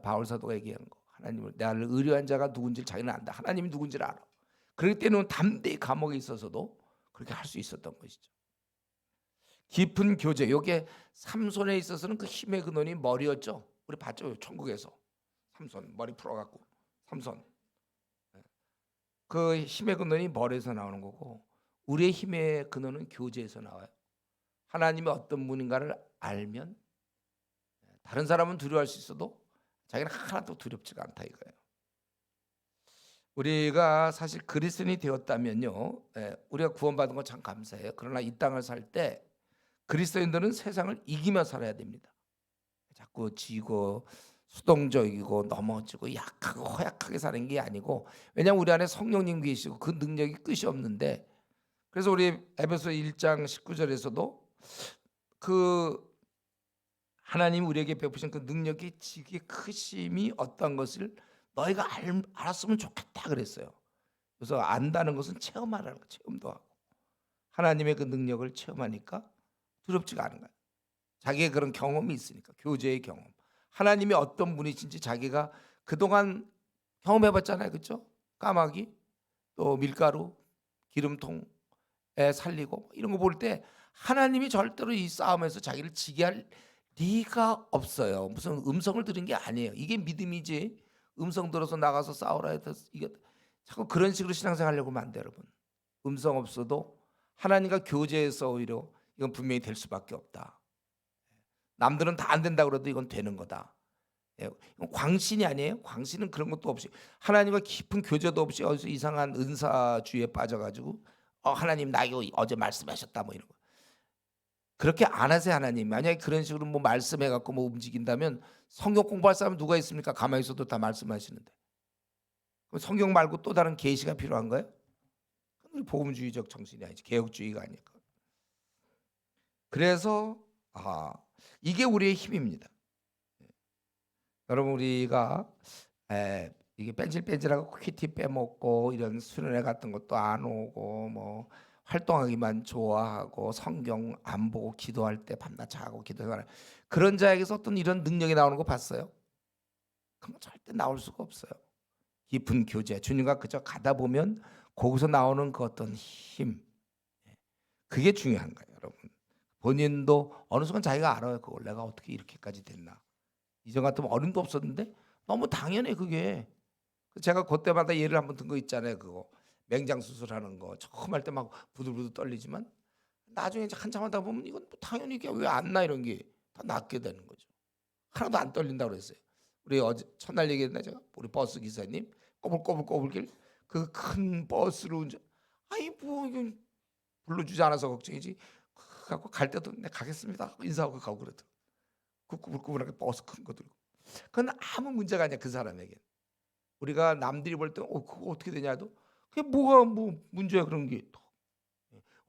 바울 사도가 얘기하는 거, 하나님을 나를 의뢰한 자가 누군지를 자기는 안다. 하나님이 누군지를 알아. 그럴 때는 담대히 감옥에 있어서도 그렇게 할 수 있었던 것이죠. 깊은 교제. 요게 삼손에 있어서는 그 힘의 근원이 머리였죠. 우리 봤죠, 천국에서. 삼손 머리 풀어갖고, 삼손 그 힘의 근원이 머리에서 나오는 거고, 우리의 힘의 근원은 교제에서 나와요. 하나님이 어떤 분인가를 알면 다른 사람은 두려워할 수 있어도 자기는 하나도 두렵지가 않다 이거예요. 우리가 사실 그리스도인이 되었다면요, 우리가 구원받은 건 참 감사해요. 그러나 이 땅을 살 때 그리스도인들은 세상을 이기며 살아야 됩니다. 자꾸 지고 수동적이고 넘어지고 약하고 허약하게 사는 게 아니고, 왜냐하면 우리 안에 성령님 계시고 그 능력이 끝이 없는데, 그래서 우리 에베소 1장 19절에서도 그 하나님 우리에게 베푸신 그 능력이 지극히 크심이 어떤 것을 너희가 알았으면 좋겠다 그랬어요. 그래서 안다는 것은 체험하라는 거, 체험도 하고 하나님의 그 능력을 체험하니까 두렵지가 않은 거예요. 자기의 그런 경험이 있으니까, 교제의 경험. 하나님이 어떤 분이신지 자기가 그동안 경험해봤잖아요, 그렇죠? 까마귀, 또 밀가루, 기름통에 살리고 이런 거 볼 때 하나님이 절대로 이 싸움에서 자기를 지게 할 리가 없어요. 무슨 음성을 들은 게 아니에요. 이게 믿음이지. 음성 들어서 나가서 싸우라 해서 이게 자꾸 그런 식으로 신앙생활 하려고 하면 안 돼요, 여러분. 음성 없어도 하나님과 교제해서 오히려 이건 분명히 될 수밖에 없다. 남들은 다 안 된다 그래도 이건 되는 거다. 이건 광신이 아니에요. 광신은 그런 것도 없이 하나님과 깊은 교제도 없이 어디서 이상한 은사주의에 빠져가지고 하나님 나 이거 어제 말씀하셨다 뭐 이런 거. 그렇게 안 하세요. 하나님 만약에 그런 식으로 뭐 말씀해갖고 뭐 움직인다면, 성경 공부할 사람 누가 있습니까? 가만히 있어도 다 말씀하시는데. 그럼 성경 말고 또 다른 계시가 필요한 거예요? 그건 복음주의적 정신이 아니지, 개혁주의가 아닐까. 그래서 이게 우리의 힘입니다. 여러분 우리가 이게 뺀질뺀질하고 퀴티 빼먹고 이런 수련회 같은 것도 안 오고 뭐 활동하기만 좋아하고 성경 안 보고 기도할 때 밤낮 자고 기도하는 그런 자에게서 어떤 이런 능력이 나오는 거 봤어요? 그건 절대 나올 수가 없어요. 깊은 교제, 주님과 그저 가다 보면 거기서 나오는 그 어떤 힘, 그게 중요한 거예요, 여러분. 본인도 어느 순간 자기가 알아요. 그걸 내가 어떻게 이렇게까지 됐나. 이전 같으면 어림도 없었는데 너무 당연해 그게. 제가 그때마다 예를 한번 든 거 있잖아요. 그거 맹장 수술하는 거 처음 할 때 막 부들부들 떨리지만 나중에 이제 한참 하다 보면 이건 뭐 당연히 이게 왜 안 나, 이런 게 다 낫게 되는 거죠. 하나도 안 떨린다고 그랬어요. 우리 어제 첫날 얘기했나 제가, 우리 버스 기사님 꼬불꼬불꼬불길 그 큰 버스로 운전, 아이 뭐 이건 불러주지 않아서 걱정이지. 갖고 갈 때도 네 가겠습니다 인사하고 가고 그래도 그 꾸불꾸불하게 버스 큰 거 들고, 그건 아무 문제가 아니야 그 사람에게. 우리가 남들이 볼 때 그거 어떻게 되냐도 그게 뭐가 뭐 문제야 그런 게.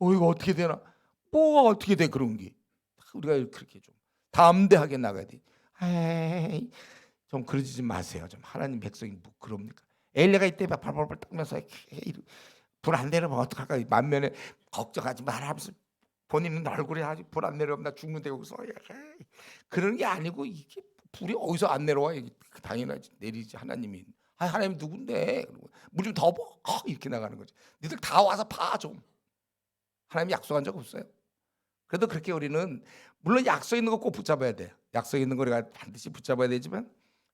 이거 어떻게 되나, 뭐가 어떻게 돼 그런 게. 우리가 그렇게 좀 담대하게 나가야 돼. 에이, 좀 그러지 좀 마세요. 좀 하나님 백성이 뭐 그럽니까? 엘리가 이때 발발발 떨면서 불 안 내려면 어떡할까 만면에 걱정하지 마라 하면서 본인은 얼굴에 아주 불 안 내려오면 나 죽는데 여기서 그런 게 아니고, 이게 불이 어디서 안 내려와. 이게 당연하지, 내리지 하나님이. 하나님 누군데? 물 좀 더 부 이렇게 나가는 거지. 니들 다 와서 봐 좀. 하나님 약속한 적 없어요. 그래도 그렇게 우리는 물론 약속 있는 거 꼭 붙잡아야 돼. 약속 있는 거 우리가 반드시 붙잡아야 되지만,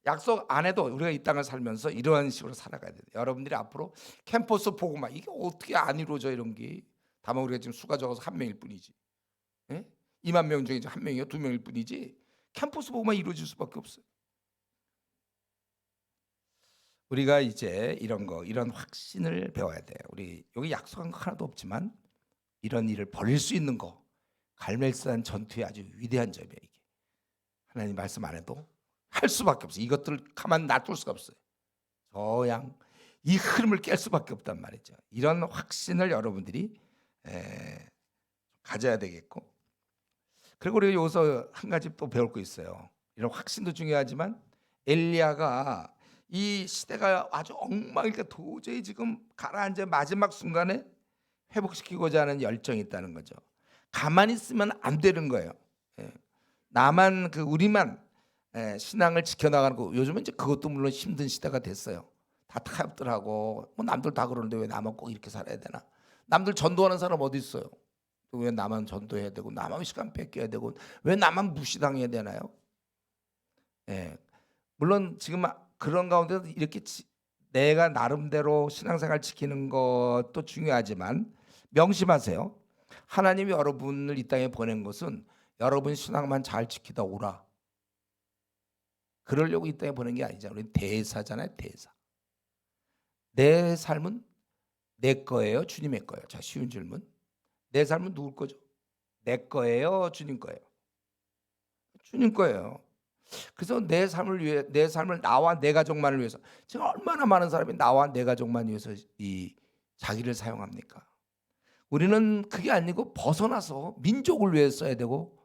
약속 안 해도 우리가 이 땅을 살면서 이러한 식으로 살아가야 돼. 여러분들이 앞으로 캠퍼스 보고 막 이게 어떻게 안 이루어져 이런 게. 다만 우리가 지금 수가 적어서 한 명일 뿐이지. 예? 2만 명 중에 한 명이요, 두 명일 뿐이지. 캠퍼스 보고만 이루어질 수밖에 없어요. 우리가 이제 이런 확신을 배워야 돼요. 우리 여기 약속한 거 하나도 없지만 이런 일을 벌일 수 있는 거, 갈멜산 전투의 아주 위대한 점이에요. 이게 하나님 말씀 안 해도 할 수밖에 없어요. 이것들을 가만 놔둘 수가 없어요. 저양 이 흐름을 깰 수밖에 없단 말이죠. 이런 확신을 여러분들이 가져야 되겠고, 그리고 우리가 여기서 한 가지 또 배울 거 있어요. 이런 확신도 중요하지만 엘리야가 이 시대가 아주 엉망이니까 도저히 지금 가라앉아 마지막 순간에 회복시키고자 하는 열정이 있다는 거죠. 가만히 있으면 안 되는 거예요. 나만 우리만 신앙을 지켜나가는 거. 요즘은 이제 그것도 물론 힘든 시대가 됐어요. 다 타협들하고 뭐 남들 다 그러는데 왜 나만 꼭 이렇게 살아야 되나? 남들 전도하는 사람 어디 있어요? 왜 나만 전도해야 되고 나만 시간 뺏겨야 되고 왜 나만 무시당해야 되나요? 물론 지금 그런 가운데서 이렇게 내가 나름대로 신앙생활 지키는 것도 중요하지만 명심하세요. 하나님이 여러분을 이 땅에 보낸 것은 여러분 신앙만 잘 지키다 오라. 그러려고 이 땅에 보낸 게 아니잖아요. 우리 대사잖아요. 대사. 내 삶은 내 거예요? 주님의 거예요? 자, 쉬운 질문. 내 삶은 누굴 거죠? 내 거예요? 주님 거예요? 주님 거예요. 그래서 내 삶을 위해, 내 삶을 나와 내 가족만을 위해서, 지금 얼마나 많은 사람이 나와 내 가족만 위해서 이 자기를 사용합니까? 우리는 그게 아니고 벗어나서 민족을 위해서 써야 되고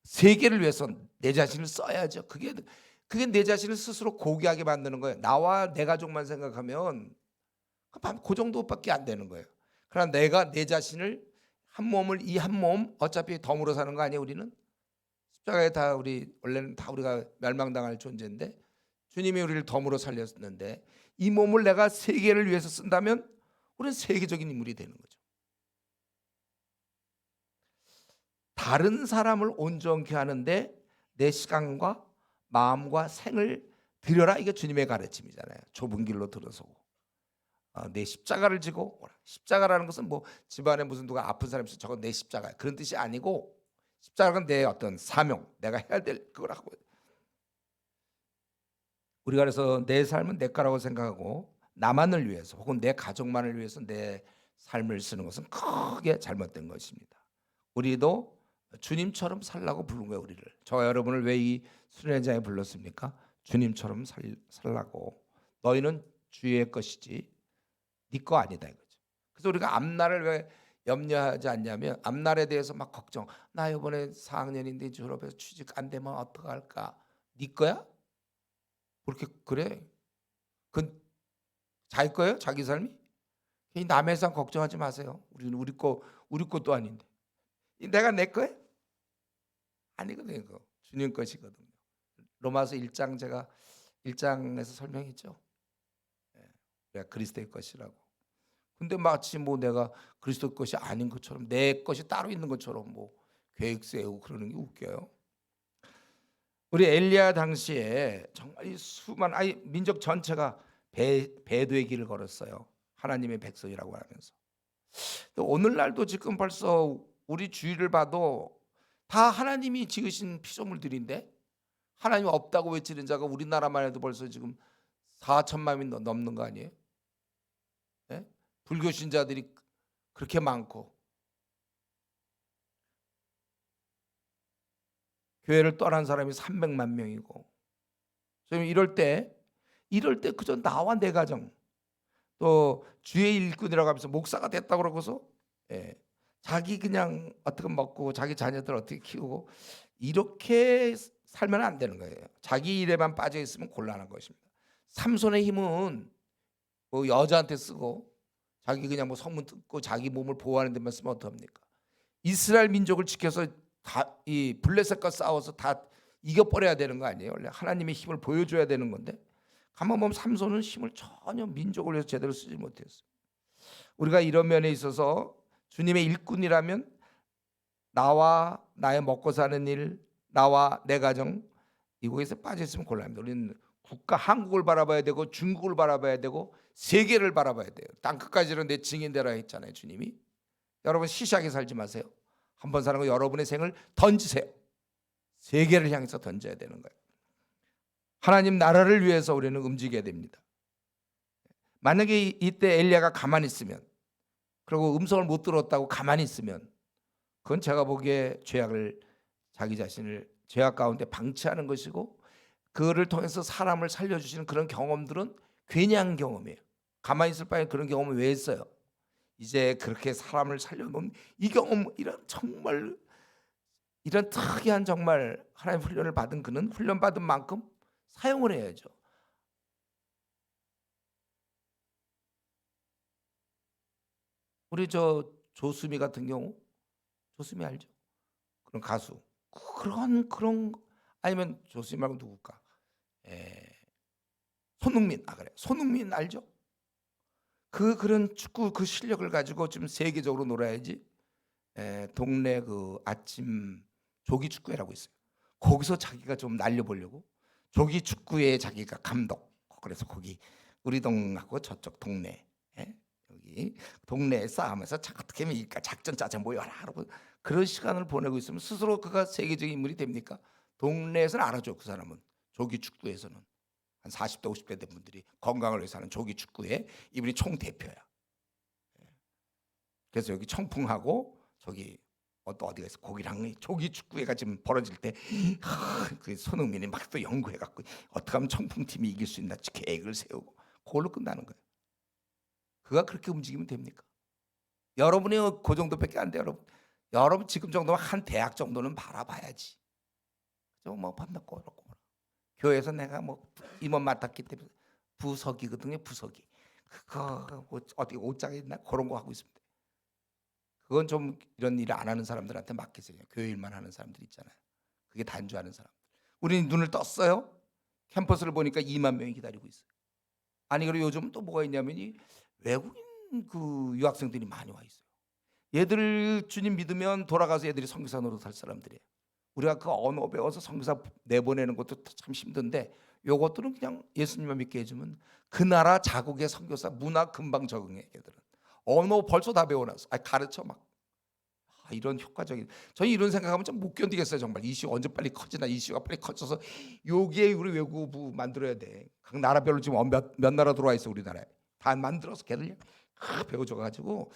세계를 위해서 내 자신을 써야죠. 그게 내 자신을 스스로 고귀하게 만드는 거예요. 나와 내 가족만 생각하면 그 정도밖에 안 되는 거예요. 그러나 내가 내 자신을 한 몸을 이 한 몸 어차피 덤으로 사는 거 아니에요? 우리는 십자가에 다 우리 원래는 다 우리가 멸망당할 존재인데 주님이 우리를 덤으로 살렸는데 이 몸을 내가 세계를 위해서 쓴다면 우리는 세계적인 인물이 되는 거죠. 다른 사람을 온전케 하는데 내 시간과 마음과 생을 들여라. 이게 주님의 가르침이잖아요. 좁은 길로 들어서고 내 십자가를 지고 오라. 십자가라는 것은 뭐 집안에 무슨 누가 아픈 사람이 있어 저건 내 십자가야 그런 뜻이 아니고 십자가는 내 어떤 사명, 내가 해야 될 그거라고. 우리가 그래서 내 삶은 내 거라고 생각하고 나만을 위해서 혹은 내 가족만을 위해서 내 삶을 쓰는 것은 크게 잘못된 것입니다. 우리도 주님처럼 살라고 부른 거예요. 우리를, 저와 여러분을 왜 이 수련회장에 불렀습니까? 주님처럼 살라고. 너희는 주의 것이지 네 거 아니다 이거죠. 그래서 우리가 앞날을 왜 염려하지 않냐면 앞날에 대해서 막 걱정. 나 이번에 4학년인데 졸업해서 취직 안 되면 어떡할까? 네 거야? 그렇게 그래? 그건 자기 거예요? 자기 삶이? 남의 삶 걱정하지 마세요. 우리는 우리 것도 아닌데. 내가 내 거야? 아니거든요. 그거. 주님 것이거든요. 로마서 1장 제가 1장에서 설명했죠. 내가 그리스도의 것이라고. 근데 마치 뭐 내가 그리스도 것이 아닌 것처럼 내 것이 따로 있는 것처럼 뭐 계획 세우고 그러는 게 웃겨요. 우리 엘리야 당시에 정말 이 수많은 민족 전체가 배도의 길을 걸었어요. 하나님의 백성이라고 하면서. 또 오늘날도 지금 벌써 우리 주위를 봐도 다 하나님이 지으신 피조물들인데 하나님 없다고 외치는 자가 우리나라만 해도 벌써 지금 4천만이 넘는 거 아니에요? 네? 불교 신자들이 그렇게 많고 교회를 떠난 사람이 300만 명이고, 지금 이럴 때 그저 나와 내 가정 또 주의 일꾼이라고 하면서 목사가 됐다고 그러고서 자기 그냥 어떻게 먹고 자기 자녀들 어떻게 키우고 이렇게 살면 안 되는 거예요. 자기 일에만 빠져 있으면 곤란한 것입니다. 삼손의 힘은 뭐 여자한테 쓰고 자기 그냥 뭐 성문 뜯고 자기 몸을 보호하는 데만 쓰면 어떡합니까? 이스라엘 민족을 지켜서 다 이 블레셋과 싸워서 다 이겨버려야 되는 거 아니에요? 원래 하나님의 힘을 보여줘야 되는 건데 가만 보면 삼손은 힘을 전혀 민족을 위해서 제대로 쓰지 못했어요. 우리가 이런 면에 있어서 주님의 일꾼이라면 나와 나의 먹고 사는 일, 나와 내 가정 이곳에서 빠져 있으면 곤란합니다. 우리는 국가 한국을 바라봐야 되고 중국을 바라봐야 되고 세계를 바라봐야 돼요. 땅 끝까지는 내 증인되라 했잖아요, 주님이. 여러분 시시하게 살지 마세요. 한번 사는 거 여러분의 생을 던지세요. 세계를 향해서 던져야 되는 거예요. 하나님 나라를 위해서 우리는 움직여야 됩니다. 만약에 이때 엘리야가 가만히 있으면, 그리고 음성을 못 들었다고 가만히 있으면, 그건 제가 보기에 자기 자신을 죄악 가운데 방치하는 것이고, 그거를 통해서 사람을 살려주시는 그런 경험들은 괜히 한 경험이에요. 가만히 있을 바에 그런 경험을 왜 했어요? 이제 그렇게 사람을 살려놓은 이 경험, 이런 특이한 정말 하나님 훈련을 받은 그는 훈련받은 만큼 사용을 해야죠. 우리 조수미 같은 경우, 조수미 알죠? 그런 가수. 그런 아니면 조수미 말고 누굴까? 에, 손흥민. 그래. 손흥민 알죠? 그런 축구 그 실력을 가지고 지금 세계적으로 놀아야지. 동네 그 아침 조기 축구회라고 있어요. 거기서 자기가 좀 날려보려고 조기 축구회 자기가 감독. 그래서 거기 우리 동하고 저쪽 동네, 여기 동네에 싸움에서 어떻게 하면 이까 작전 짜자 모여라 하고 그런 시간을 보내고 있으면 스스로 그가 세계적인 인물이 됩니까? 동네에서는 알아줘. 그 사람은 조기 축구에서는 한 40대 50대 된 분들이 건강을 위해서 하는 조기 축구에 이분이 총 대표야. 그래서 여기 청풍하고 저기 또 어디가 있어? 거기랑 조기 축구회가 지금 벌어질 때 그 손흥민이 막 또 연구해갖고 어떻게 하면 청풍팀이 이길 수 있나 계획을 세우고 그걸로 끝나는 거예요. 그가 그렇게 움직이면 됩니까? 여러분이 그 정도밖에 안 돼요, 여러분. 여러분 지금 정도면 한 대학 정도는 바라봐야지. 뭐 밤낮고 그렇고 교회에서 내가 뭐 임원 맡았기 때문에 부석이거든요, 부석이. 그거 어떻게 옷장에 있나 그런 거 하고 있습니다. 그건 좀 이런 일을 안 하는 사람들한테 맡기세요. 교회 일만 하는 사람들 있잖아요. 그게 단주하는 사람. 우리는 눈을 떴어요. 캠퍼스를 보니까 2만 명이 기다리고 있어요. 아니 그리고 요즘 또 뭐가 있냐면 이 외국인 그 유학생들이 많이 와 있어요. 얘들 주님 믿으면 돌아가서 애들이 선교사 노릇할 사람들이에요. 우리가 그 언어 배워서 선교사 내보내는 것도 참 힘든데 요것들은 그냥 예수님만 믿게 해주면 그 나라 자국의 선교사 문화 금방 적응해. 얘들은 언어 벌써 다 배워놨어. 가르쳐 막. 이런 효과적인. 저희 이런 생각하면 좀 못 견디겠어요. 정말 이슈 언제 빨리 커지나. 이슈가 빨리 커져서 여기에 우리 외국어부 만들어야 돼. 각 나라별로 지금 몇 나라 들어와 있어. 우리나라에 다 만들어서 걔들 배워줘가지고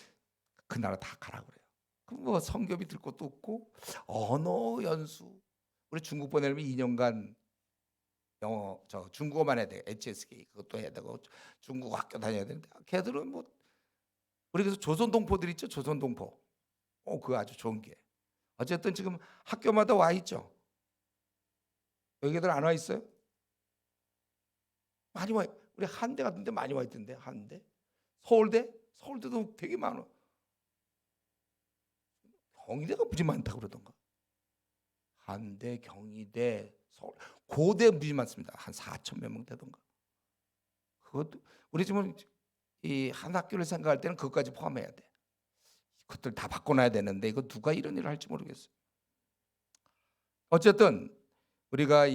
그 나라 다 가라 그래요. 그럼 뭐 성교비 들 것도 없고 언어 연수. 우리 중국 보내려면 2년간 영어 중국어만 해야 돼. HSK 그것도 해야 되고 중국어 학교 다녀야 되는데 걔들은 뭐 우리 그래서 조선동포들 있죠. 조선동포. 그거 아주 좋은 게. 어쨌든 지금 학교마다 와 있죠. 여기들 안 와 있어요? 많이 와. 우리 한대 같은 데 많이 와 있던데. 한대. 서울대도 되게 많아. 경희대가 무지 많다고 그러던가. 한대, 경희대, 서울, 고대 무지 많습니다. 한 4천 몇 명 되던가. 그것도 우리 지금 이 한 학교를 생각할 때는 그것까지 포함해야 돼. 그것들 다 바꿔놔야 되는데 이거 누가 이런 일을 할지 모르겠어요. 어쨌든 우리가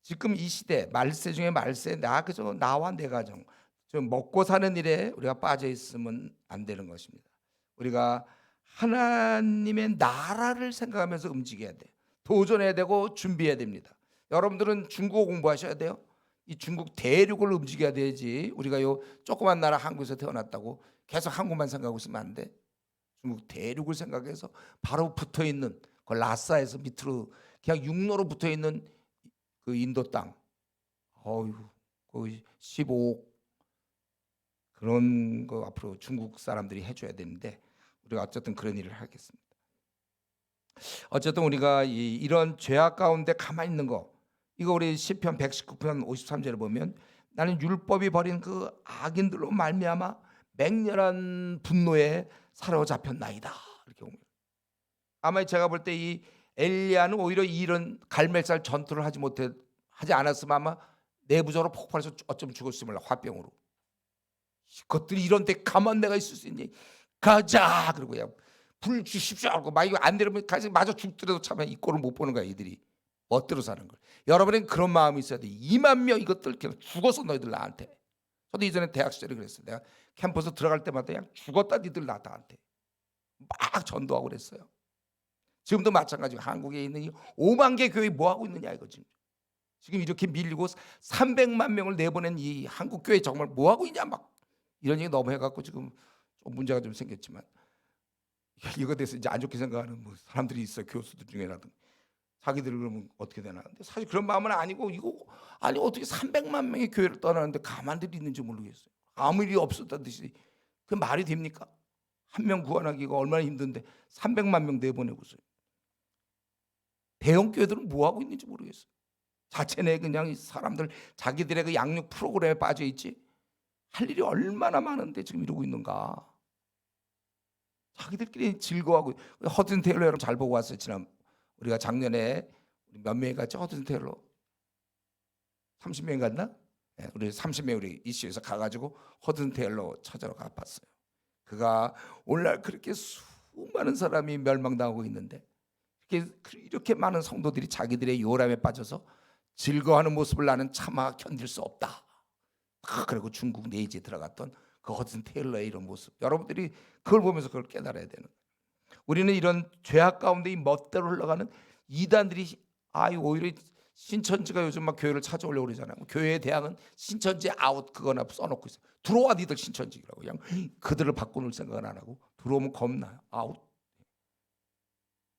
지금 이 시대 말세 중에 말세 그저 나와 내 가정 좀 먹고 사는 일에 우리가 빠져 있으면 안 되는 것입니다. 우리가 하나님의 나라를 생각하면서 움직여야 돼. 도전해야 되고 준비해야 됩니다. 여러분들은 중국어 공부하셔야 돼요. 이 중국 대륙을 움직여야 되지. 우리가 요 조그만 나라 한국에서 태어났다고 계속 한국만 생각하고 있으면 안 돼. 중국 대륙을 생각해서 바로 붙어 있는 그 라싸에서 밑으로 그냥 육로로 붙어 있는 그 인도 땅, 거기 15억 그런 거 앞으로 중국 사람들이 해줘야 되는데 우리가 어쨌든 그런 일을 하겠습니다. 어쨌든 우리가 이런 죄악 가운데 가만히 있는 거, 이거 우리 시편 119편 53절을 보면 나는 율법이 버린 그 악인들로 말미암아 맹렬한 분노에 사로잡혔나이다 이렇게 옵니다. 아마 제가 볼 때 이 엘리야는 오히려 이런 갈멜살 전투를 하지 않았으면 아마 내부적으로 폭발해서 어쩜 죽었을지 몰라. 화병으로. 이것들이 이런 데 가만 내가 있을 수 있니? 가자 그러고 그냥 불 주십시오 하고 막 이거 안 되면 가서 마저 죽더라도 참 이 꼴을 못 보는 거야. 이들이 멋대로 사는 걸. 여러분은 그런 마음이 있어야 돼. 2만 명 이것들 그냥 죽어서 너희들 나한테. 저도 이전에 대학 시절에 그랬어요. 내가 캠퍼스 들어갈 때마다 그냥 죽었다 니들 나한테 막 전도하고 그랬어요. 지금도 마찬가지고 한국에 있는 이 5만 개 교회 뭐 하고 있느냐 이거지. 지금 이렇게 밀리고 300만 명을 내보낸 이 한국 교회 정말 뭐 하고 있냐 막 이런 얘기 너무 해갖고 지금 좀 문제가 좀 생겼지만 이거 대해서 이제 안 좋게 생각하는 뭐 사람들이 있어 요 교수들 중에라든 자기들 그러면 어떻게 되나. 근데 사실 그런 마음은 아니고 이거 아니 어떻게 300만 명의 교회를 떠나는데 가만히 있는지 모르겠어요. 아무 일이 없었다는 듯이 그 말이 됩니까? 한 명 구원하기가 얼마나 힘든데 300만 명 내보내고서요. 대형 교회들은 뭐 하고 있는지 모르겠어요. 자체 내 그냥 사람들 자기들의 그 양육 프로그램에 빠져 있지 할 일이 얼마나 많은데 지금 이러고 있는가. 자기들끼리 즐거워하고. 허든 테일러 여러분 잘 보고 왔어요. 지난 우리가 작년에 몇 명이 갔죠? 허든 테일러 30명이 갔나? 네, 우리 30명 우리 이슈에서 가가지고 허든 테일러 찾아러 가봤어요. 그가 오늘날 그렇게 수많은 사람이 멸망당하고 있는데 이렇게 많은 성도들이 자기들의 요람에 빠져서 즐거워하는 모습을 나는 차마 견딜 수 없다. 그리고 중국 내지에 들어갔던 그 허든 테일러의 이런 모습, 여러분들이 그걸 보면서 그걸 깨달아야 되는 거예요. 우리는 이런 죄악 가운데 이 멋대로 흘러가는 이단들이 오히려 신천지가 요즘 막 교회를 찾아오려고 그러잖아요. 교회의 대항은 신천지 아웃 그거나 써놓고 있어요. 들어와 니들 신천지라고. 그냥 그들을 바꿔놓을 생각은 안 하고 들어오면 겁나요. 아웃.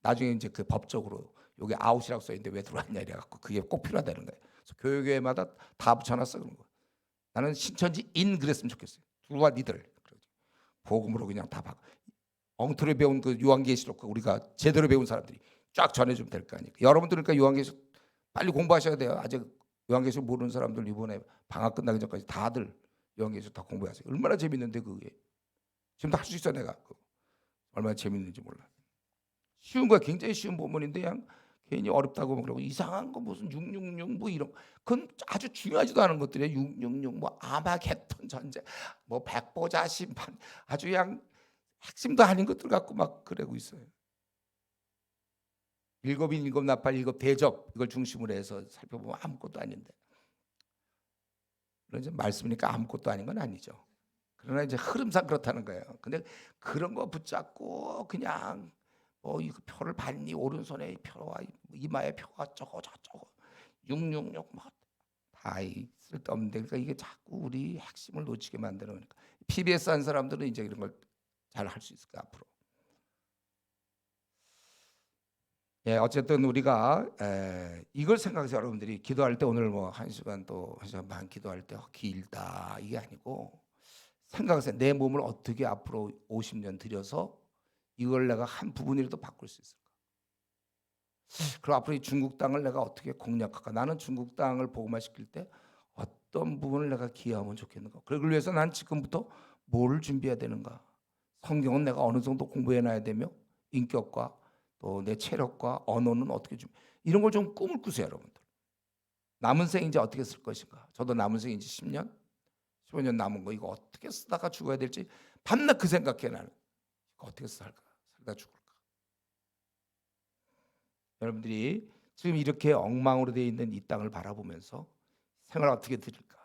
나중에 이제 그 법적으로 여기 아웃이라고 써 있는데 왜 들어왔냐 이래갖고 그게 꼭 필요하다는 거예요. 그래서 교회마다 다 붙여놨어 그런 거. 나는 신천지 인 그랬으면 좋겠어요. 들어와 니들. 복음으로 그냥 다 박. 엉터리 배운 그 요한계시록 우리가 제대로 배운 사람들이 쫙 전해주면 될 거 아니에요. 여러분들 그러니까 요한계시록 빨리 공부하셔야 돼요. 아직 요한계시록 모르는 사람들 이번에 방학 끝나기 전까지 다들 요한계시록 다 공부하세요. 얼마나 재밌는데 그게. 지금도 할 수 있어 내가. 얼마나 재밌는지 몰라. 쉬운 거야. 굉장히 쉬운 본문인데 그냥 괜히 어렵다고 그러고 이상한 거 무슨 666 뭐 이런 그건 아주 중요하지도 않은 것들이에요. 666 뭐 아마겟돈 전쟁 뭐 백보자 심판 아주 그냥 핵심도 아닌 것들 갖고 막 그러고 있어요. 일곱인 일곱 나팔 일곱 대접 이걸 중심으로 해서 살펴보면 아무것도 아닌데 그런 말씀이니까 아무것도 아닌 건 아니죠. 그러나 이제 흐름상 그렇다는 거예요. 근데 그런 거 붙잡고 그냥 이거 표를 받니 오른손에 표와 이마에 표가 저거 저거 666 뭐다 쓸데없는데 그러니까 이게 자꾸 우리 핵심을 놓치게 만드는 거니까 PBS 한 사람들은 이제 이런 걸 잘 할 수 있을까 앞으로. 예, 어쨌든 우리가 이걸 생각해서 여러분들이 기도할 때 오늘 뭐 1시간 또 1시간 반 기도할 때 길다 이게 아니고 생각해서 내 몸을 어떻게 앞으로 50년 들여서 이걸 내가 한 부분이라도 바꿀 수 있을까? 그리고 앞으로 이 중국 땅을 내가 어떻게 공략할까? 나는 중국 땅을 복음화시킬 때 어떤 부분을 내가 기여하면 좋겠는가? 그걸 위해서 난 지금부터 뭐를 준비해야 되는가? 성경은 내가 어느 정도 공부해놔야 되며 인격과 또 내 체력과 언어는 어떻게 좀 이런 걸 좀 꿈을 꾸세요 여러분들. 남은 생 이제 어떻게 쓸 것인가? 저도 남은 생 이제 10년, 15년 남은 거 이거 어떻게 쓰다가 죽어야 될지 밤낮 그 생각해 나는. 이거 어떻게 살까? 살다 죽을까? 여러분들이 지금 이렇게 엉망으로 되어 있는 이 땅을 바라보면서 생활을 어떻게 드릴까?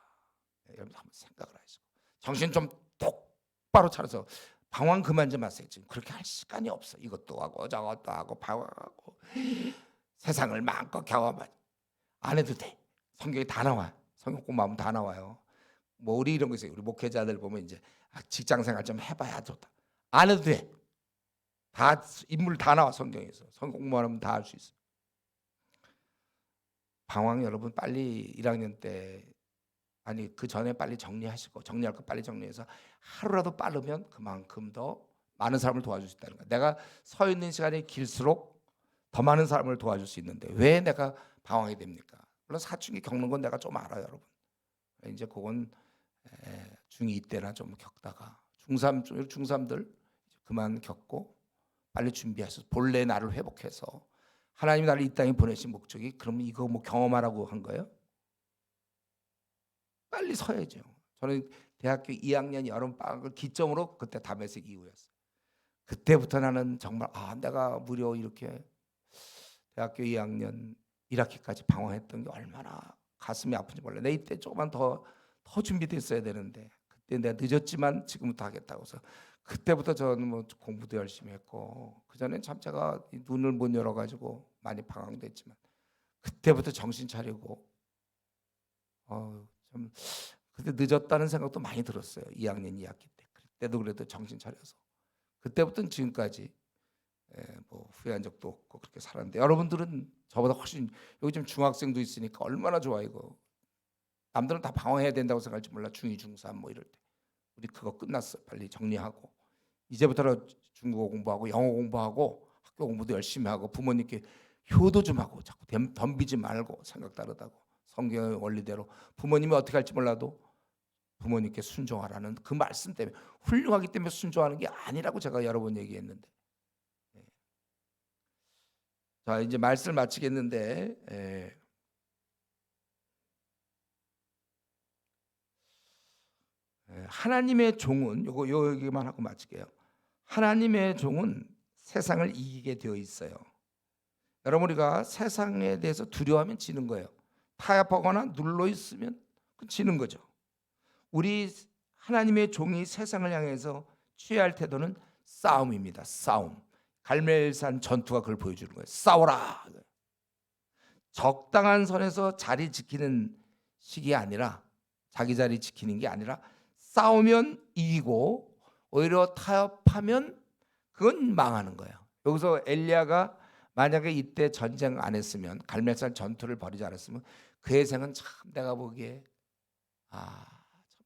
여러분 한번 생각을 하시고 정신 좀 똑바로 차려서 방황 그만 좀 하세요. 지금 그렇게 할 시간이 없어. 이것도 하고 저것도 하고 방황하고 세상을 마음껏 경험하지 안 해도 돼. 성경에 다 나와. 성경 공부하면 다 나와요. 뭐 우리 이런 거 있어요. 우리 목회자들 보면 이제 직장생활 좀 해봐야 좋다. 안 해도 돼. 다 인물 다 나와 성경에서. 성경 공부하면 다 할 수 있어. 방황 여러분 빨리 1학년 때 아니 그 전에 빨리 정리하시고 정리할 거 빨리 정리해서 하루라도 빠르면 그만큼 더 많은 사람을 도와줄 수 있다는 거야. 내가 서 있는 시간이 길수록 더 많은 사람을 도와줄 수 있는데 왜 내가 방황이 됩니까? 물론 사춘기 겪는 건 내가 좀 알아요, 여러분. 이제 그건 중2 때나 좀 겪다가 중3들 그만 겪고 빨리 준비하셔서 본래 나를 회복해서 하나님이 나를 이 땅에 보내신 목적이 그러면 이거 뭐 경험하라고 한 거예요? 빨리 서야죠. 저는 대학교 2학년 여름방학을 기점으로 그때 담에색 이후였어요. 그때부터 나는 정말 내가 무려 이렇게 대학교 2학년 1학기까지 방황했던 게 얼마나 가슴이 아픈지 몰라. 내 이때 조금만 더 준비됐어야 되는데 그때 내가 늦었지만 지금부터 하겠다고 해서 그때부터 저는 뭐 공부도 열심히 했고 그전엔 참 제가 눈을 못 열어가지고 많이 방황됐지만 그때부터 정신 차리고 좀 그때 늦었다는 생각도 많이 들었어요. 2학년 2학기 때. 그때도 그래도 정신 차려서 그때부터는 지금까지 뭐 후회한 적도 없고 그렇게 살았는데, 여러분들은 저보다 훨씬, 여기 지금 중학생도 있으니까 얼마나 좋아 이거. 남들은 다 방황해야 된다고 생각할지 몰라. 중2, 중3 뭐 이럴 때 우리 그거 끝났어. 빨리 정리하고 이제부터는 중국어 공부하고 영어 공부하고 학교 공부도 열심히 하고 부모님께 효도 좀 하고 자꾸 덤비지 말고, 생각 다르다고 성경의 원리대로 부모님이 어떻게 할지 몰라도 부모님께 순종하라는 그 말씀 때문에, 훌륭하기 때문에 순종하는 게 아니라고 제가 여러 번 얘기했는데. 자, 이제 말씀을 마치겠는데, 하나님의 종은 요 얘기만 하고 마칠게요. 하나님의 종은 세상을 이기게 되어 있어요. 여러분, 우리가 세상에 대해서 두려워하면 지는 거예요. 타협하거나 눌러 있으면 지는 거죠. 우리 하나님의 종이 세상을 향해서 취해야 할 태도는 싸움입니다. 싸움. 갈멜산 전투가 그걸 보여주는 거예요. 싸워라. 적당한 선에서 자리 지키는 식이 아니라, 자기 자리 지키는 게 아니라, 싸우면 이기고 오히려 타협하면 그건 망하는 거예요. 여기서 엘리야가 만약에 이때 전쟁 안 했으면, 갈멜산 전투를 벌이지 않았으면 그의 생은 참 내가 보기에 참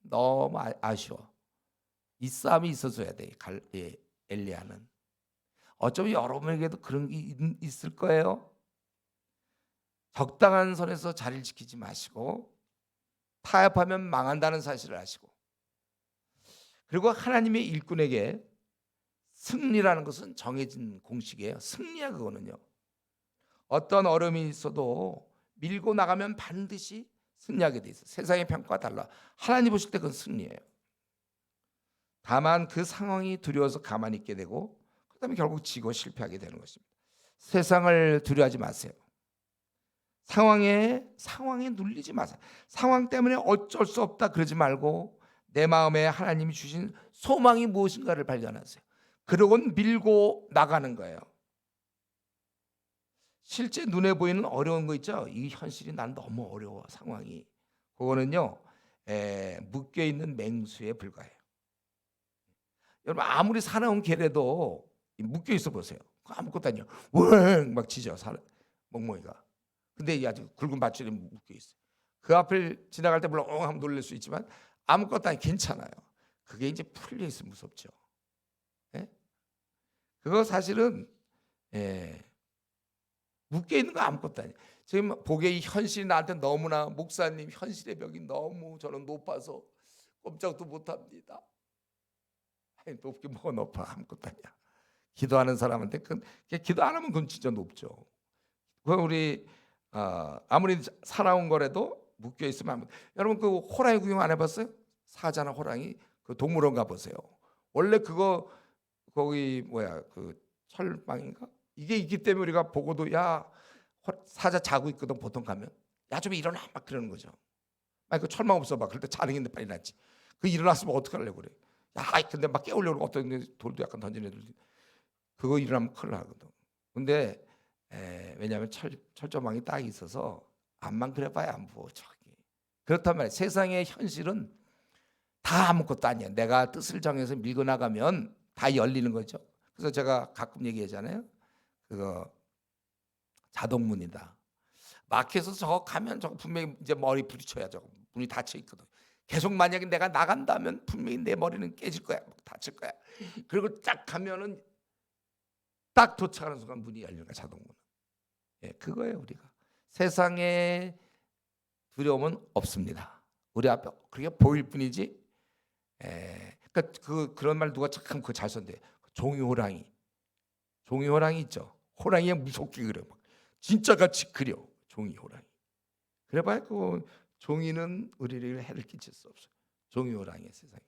너무 아쉬워. 이 싸움이 있어줘야 돼. 엘리야는. 어쩌면 여러분에게도 그런 게 있을 거예요. 적당한 선에서 자리를 지키지 마시고 타협하면 망한다는 사실을 아시고, 그리고 하나님의 일꾼에게 승리라는 것은 정해진 공식이에요. 승리야 그거는요. 어떤 어려움이 있어도 밀고 나가면 반드시 승리하게 돼 있어요. 세상의 평가와 달라. 하나님 보실 때 그건 승리예요. 다만 그 상황이 두려워서 가만히 있게 되고 그다음에 결국 지고 실패하게 되는 것입니다. 세상을 두려워하지 마세요. 상황에 눌리지 마세요. 상황 때문에 어쩔 수 없다 그러지 말고 내 마음에 하나님이 주신 소망이 무엇인가를 발견하세요. 그러고는 밀고 나가는 거예요. 실제 눈에 보이는 어려운 거 있죠. 이 현실이 난 너무 어려워 상황이. 그거는요 묶여있는 맹수에 불과해요. 여러분, 아무리 사나운 개라도 묶여있어 보세요. 아무것도 아니에요. 막 지져 멍멍이가. 근데 이 아주 굵은 밧줄이 묶여있어요. 그 앞을 지나갈 때 물론 하면 놀랄 수 있지만 아무것도 아니 괜찮아요. 그게 이제 풀려있으면 무섭죠. 예? 그거 사실은 묶여있는 거 아무것도 아니에요. 지금 보기에 이 현실이 나한테 너무나, 목사님 현실의 벽이 너무 저는 높아서 꼼짝도 못합니다. 높게 뭐가 높아. 아무것도 아니야. 기도하는 사람한테 기도 안 하면 그건 진짜 높죠. 그럼 우리 아무리 살아온 거라도 묶여 있으면 여러분 그 호랑이 구경 안 해봤어요? 사자나 호랑이 그 동물원 가보세요. 원래 그거 거기 그 철망인가 이게 있기 때문에 우리가 보고도 야 사자 자고 있거든. 보통 가면 야 좀 일어나 막 그러는 거죠. 아니 그 철망 없어 봐. 그럴 때 자는 게 빨리 낫지. 그 일어났으면 어떡하려고 그래. 야 근데 막 깨우려고 어떤 돌도 약간 던지는 애들 그거 일어나면 큰일 나거든. 근데 왜냐하면 철조망이 딱 있어서 암만 그래봐야 안 보여 저기. 그렇단 말이에요. 세상의 현실은 다 아무것도 아니야. 내가 뜻을 정해서 밀고 나가면 다 열리는 거죠. 그래서 제가 가끔 얘기하잖아요. 그거 자동문이다. 마켓에서 저거 가면 저거 분명히 이제 머리 부딪혀야 저거 문이 닫혀 있거든. 계속 만약에 내가 나간다면 분명히 내 머리는 깨질 거야. 다칠 거야. 그리고 딱 가면은 딱 도착하는 순간 문이 열리는 거야. 자동문. 그거예요. 우리가 세상에 두려움은 없습니다. 우리 앞에 그게 보일 뿐이지. 그러니까 그런 말 누가 참 그거 잘 썼는데 종이 호랑이 있죠. 호랑이에 무섭게 그려. 진짜 같이 그려. 종이 호랑이. 그래봐야 그 종이는 우리를 해를 끼칠 수 없어요. 종이 호랑이의 세상에.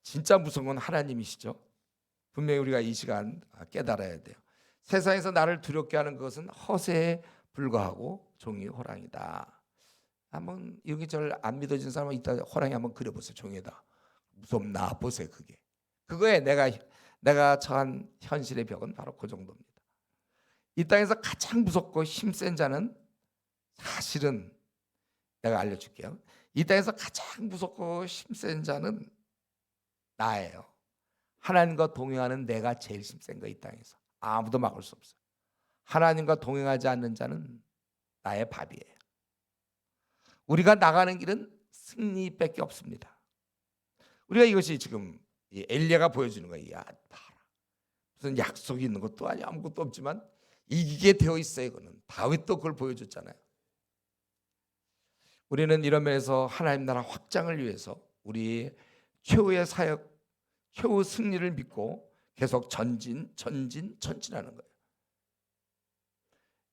진짜 무서운 건 하나님이시죠. 분명히 우리가 이 시간 깨달아야 돼요. 세상에서 나를 두렵게 하는 것은 허세에 불과하고 종이 호랑이다. 한번 여기 저를 안 믿어진 사람은 이따 호랑이 한번 그려보세요. 종이에다. 무섭나 보세요. 그거에 내가 처한 현실의 벽은 바로 그 정도입니다. 이 땅에서 가장 무섭고 힘센 자는 사실은 내가 알려줄게요. 이 땅에서 가장 무섭고 힘센 자는 나예요. 하나님과 동행하는 내가 제일 힘센 거, 이 땅에서 아무도 막을 수 없어요. 하나님과 동행하지 않는 자는 나의 밥이에요. 우리가 나가는 길은 승리밖에 없습니다. 우리가 이것이 지금 엘리야가 보여주는 거예요. 야, 봐라. 무슨 약속이 있는 것도 아니 아무것도 없지만 이기게 되어 있어요. 이거는 다윗도 그걸 보여줬잖아요. 우리는 이런 면에서 하나님 나라 확장을 위해서 우리 최후의 사역, 최후 승리를 믿고 계속 전진하는 거예요.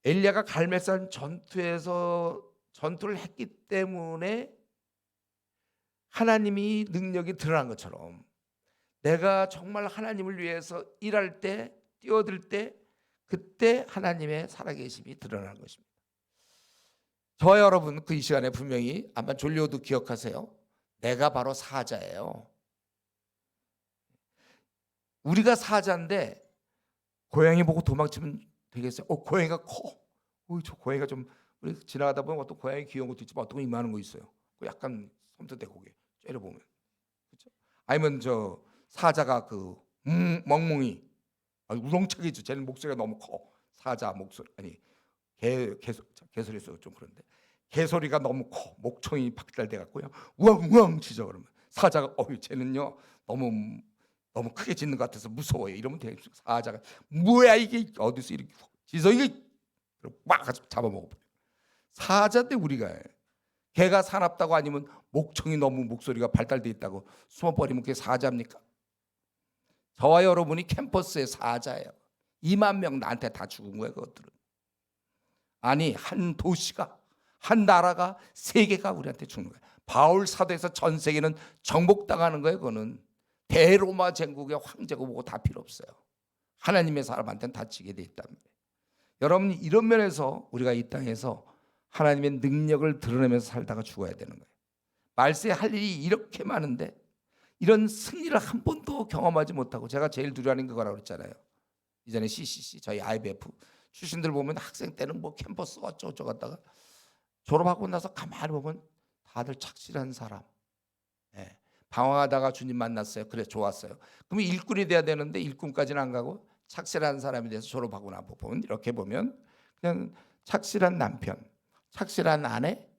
엘리야가 갈멜산 전투에서 전투를 했기 때문에 하나님이 능력이 드러난 것처럼 내가 정말 하나님을 위해서 일할 때, 뛰어들 때, 그때 하나님의 살아계심이 드러나는 것입니다. 저와 여러분 그 이 시간에 분명히 아마 졸려도 기억하세요. 내가 바로 사자예요. 우리가 사자인데 고양이 보고 도망치면 되겠어요? 고양이가 커. 저 고양이가 좀, 우리 지나가다 보면 어떤 고양이 귀여운 것도 있지만 어떤 거 이만한 거 있어요. 약간 섬뜩해 고개 째려보면. 그렇죠? 아니면 저 사자가 그 멍멍이 우렁차게죠. 쟤는 목소리가 너무 커. 사자 목소리 아니 개소리 소리 좀 그런데 개소리가 너무 커. 목청이 박달돼 갖고요. 우왕우왕 짖어. 그러면 사자가 쟤는요 너무 크게 짖는 것 같아서 무서워요. 이러면 되게 사자가 뭐야 이게 어디서 이렇게 짖어 이게 막 잡아먹어버려. 사자인데 우리가 개가 사납다고 아니면 목청이 너무 목소리가 발달돼 있다고 숨어버리면 그게 사자입니까? 저와 여러분이 캠퍼스의 사자예요. 2만 명 나한테 다 죽은 거예요. 그것들은. 아니 한 도시가, 한 나라가, 세계가 우리한테 죽는 거예요. 바울 사도에서 전 세계는 정복당하는 거예요. 그거는 대로마 제국의 황제고 뭐고 다 필요 없어요. 하나님의 사람한테는 다치게 돼 있단 말이에요. 여러분 이런 면에서 우리가 이 땅에서 하나님의 능력을 드러내면서 살다가 죽어야 되는 거예요. 말세에 할 일이 이렇게 많은데 이런 승리를 한 번도 경험하지 못하고, 제가 제일 두려워하는 거라고 그랬잖아요. 이전에 CCC 저희 IBF 출신들 보면 학생 때는 뭐 캠퍼스 어쩌고저쩌고 하다가 졸업하고 나서 가만히 보면 다들 착실한 사람. 방황하다가 주님 만났어요. 그래 좋았어요. 그럼 일꾼이 돼야 되는데 일꾼까지는 안 가고 착실한 사람이 돼서 졸업하고 나서 보면 이렇게 보면 그냥 착실한 남편, 착실한 아내,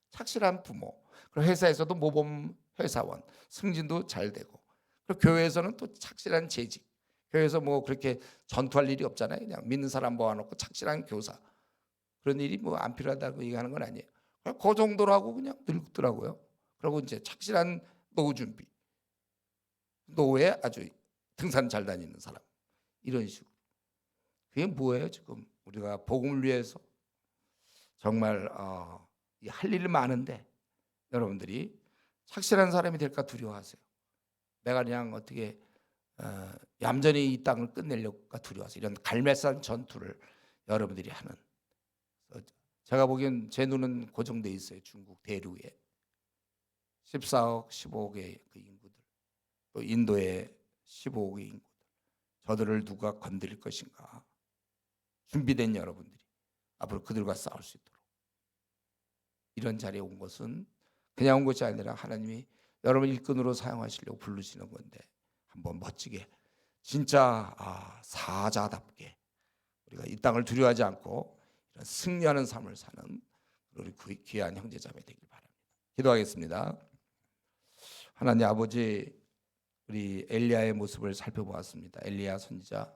착실한 부모, 그리고 회사에서도 모범 회사원, 승진도 잘 되고, 그리고 교회에서는 또 착실한 재직. 교회에서 뭐 그렇게 전투할 일이 없잖아요. 그냥 믿는 사람 모아놓고 착실한 교사. 그런 일이 뭐 안 필요하다고 얘기하는 건 아니에요. 그 정도로 하고 그냥 늙더라고요. 그리고 이제 착실한 노후 준비, 노후에 아주 등산 잘 다니는 사람, 이런 식으로. 그게 뭐예요? 지금 우리가 복음을 위해서 정말 할 일이 많은데 여러분들이 착실한 사람이 될까 두려워하세요. 내가 그냥 어떻게 얌전히 이 땅을 끝내려고 두려워하세요. 이런 갈매산 전투를 여러분들이 하는. 제가 보기엔 제 눈은 고정돼 있어요. 중국 대륙에 14억, 15억의 그 인구들, 또 인도에 15억의 인구들, 저들을 누가 건드릴 것인가? 준비된 여러분들이 앞으로 그들과 싸울 수 있도록 이런 자리에 온 것은 그냥 온 것이 아니라 하나님이 여러분 일꾼으로 사용하시려고 부르시는 건데, 한번 멋지게 진짜 사자답게 우리가 이 땅을 두려워하지 않고 이런 승리하는 삶을 사는 우리 귀한 형제자매 되길 바랍니다. 기도하겠습니다. 하나님 아버지, 우리 엘리야의 모습을 살펴보았습니다. 엘리야 선지자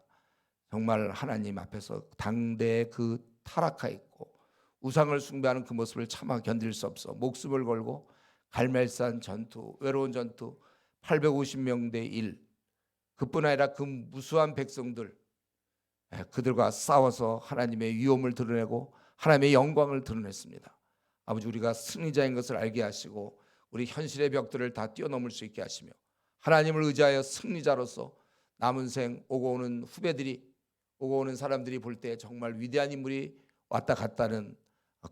정말 하나님 앞에서 당대에 그 타락하 있고 우상을 숭배하는 그 모습을 차마 견딜 수 없어 목숨을 걸고 갈멜산 전투, 외로운 전투, 850명 대 1, 그뿐 아니라 그 무수한 백성들, 그들과 싸워서 하나님의 위엄을 드러내고 하나님의 영광을 드러냈습니다. 아버지, 우리가 승리자인 것을 알게 하시고 우리 현실의 벽들을 다 뛰어넘을 수 있게 하시며 하나님을 의지하여 승리자로서 남은 생 오고 오는 후배들이, 오고 오는 사람들이 볼 때 정말 위대한 인물이 왔다 갔다는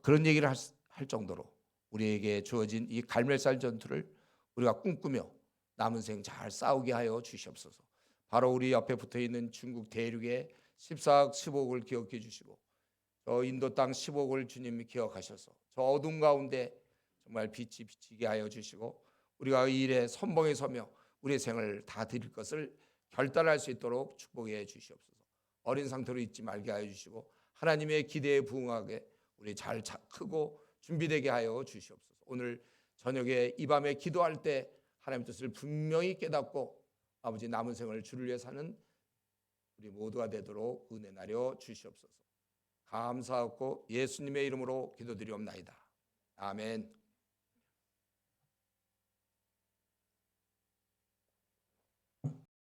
그런 얘기를 할 정도로 우리에게 주어진 이 갈멜산 전투를 우리가 꿈꾸며 남은 생 잘 싸우게 하여 주시옵소서. 바로 우리 옆에 붙어있는 중국 대륙의 14억 15억을 기억해 주시고 저 인도 땅 15억을 주님이 기억하셔서 저 어둠 가운데 정말 빛이 비치게 하여 주시고 우리가 이 일에 선봉에 서며 우리의 생을 다 드릴 것을 결단할 수 있도록 축복해 주시옵소서. 어린 상태로 있지 말게 하여 주시고 하나님의 기대에 부응하게 우리 잘 크고 준비되게 하여 주시옵소서. 오늘 저녁에 이 밤에 기도할 때 하나님의 뜻을 분명히 깨닫고 아버지 남은 생을 주를 위해 사는 우리 모두가 되도록 은혜 나려 주시옵소서. 감사하고 예수님의 이름으로 기도드리옵나이다. 아멘.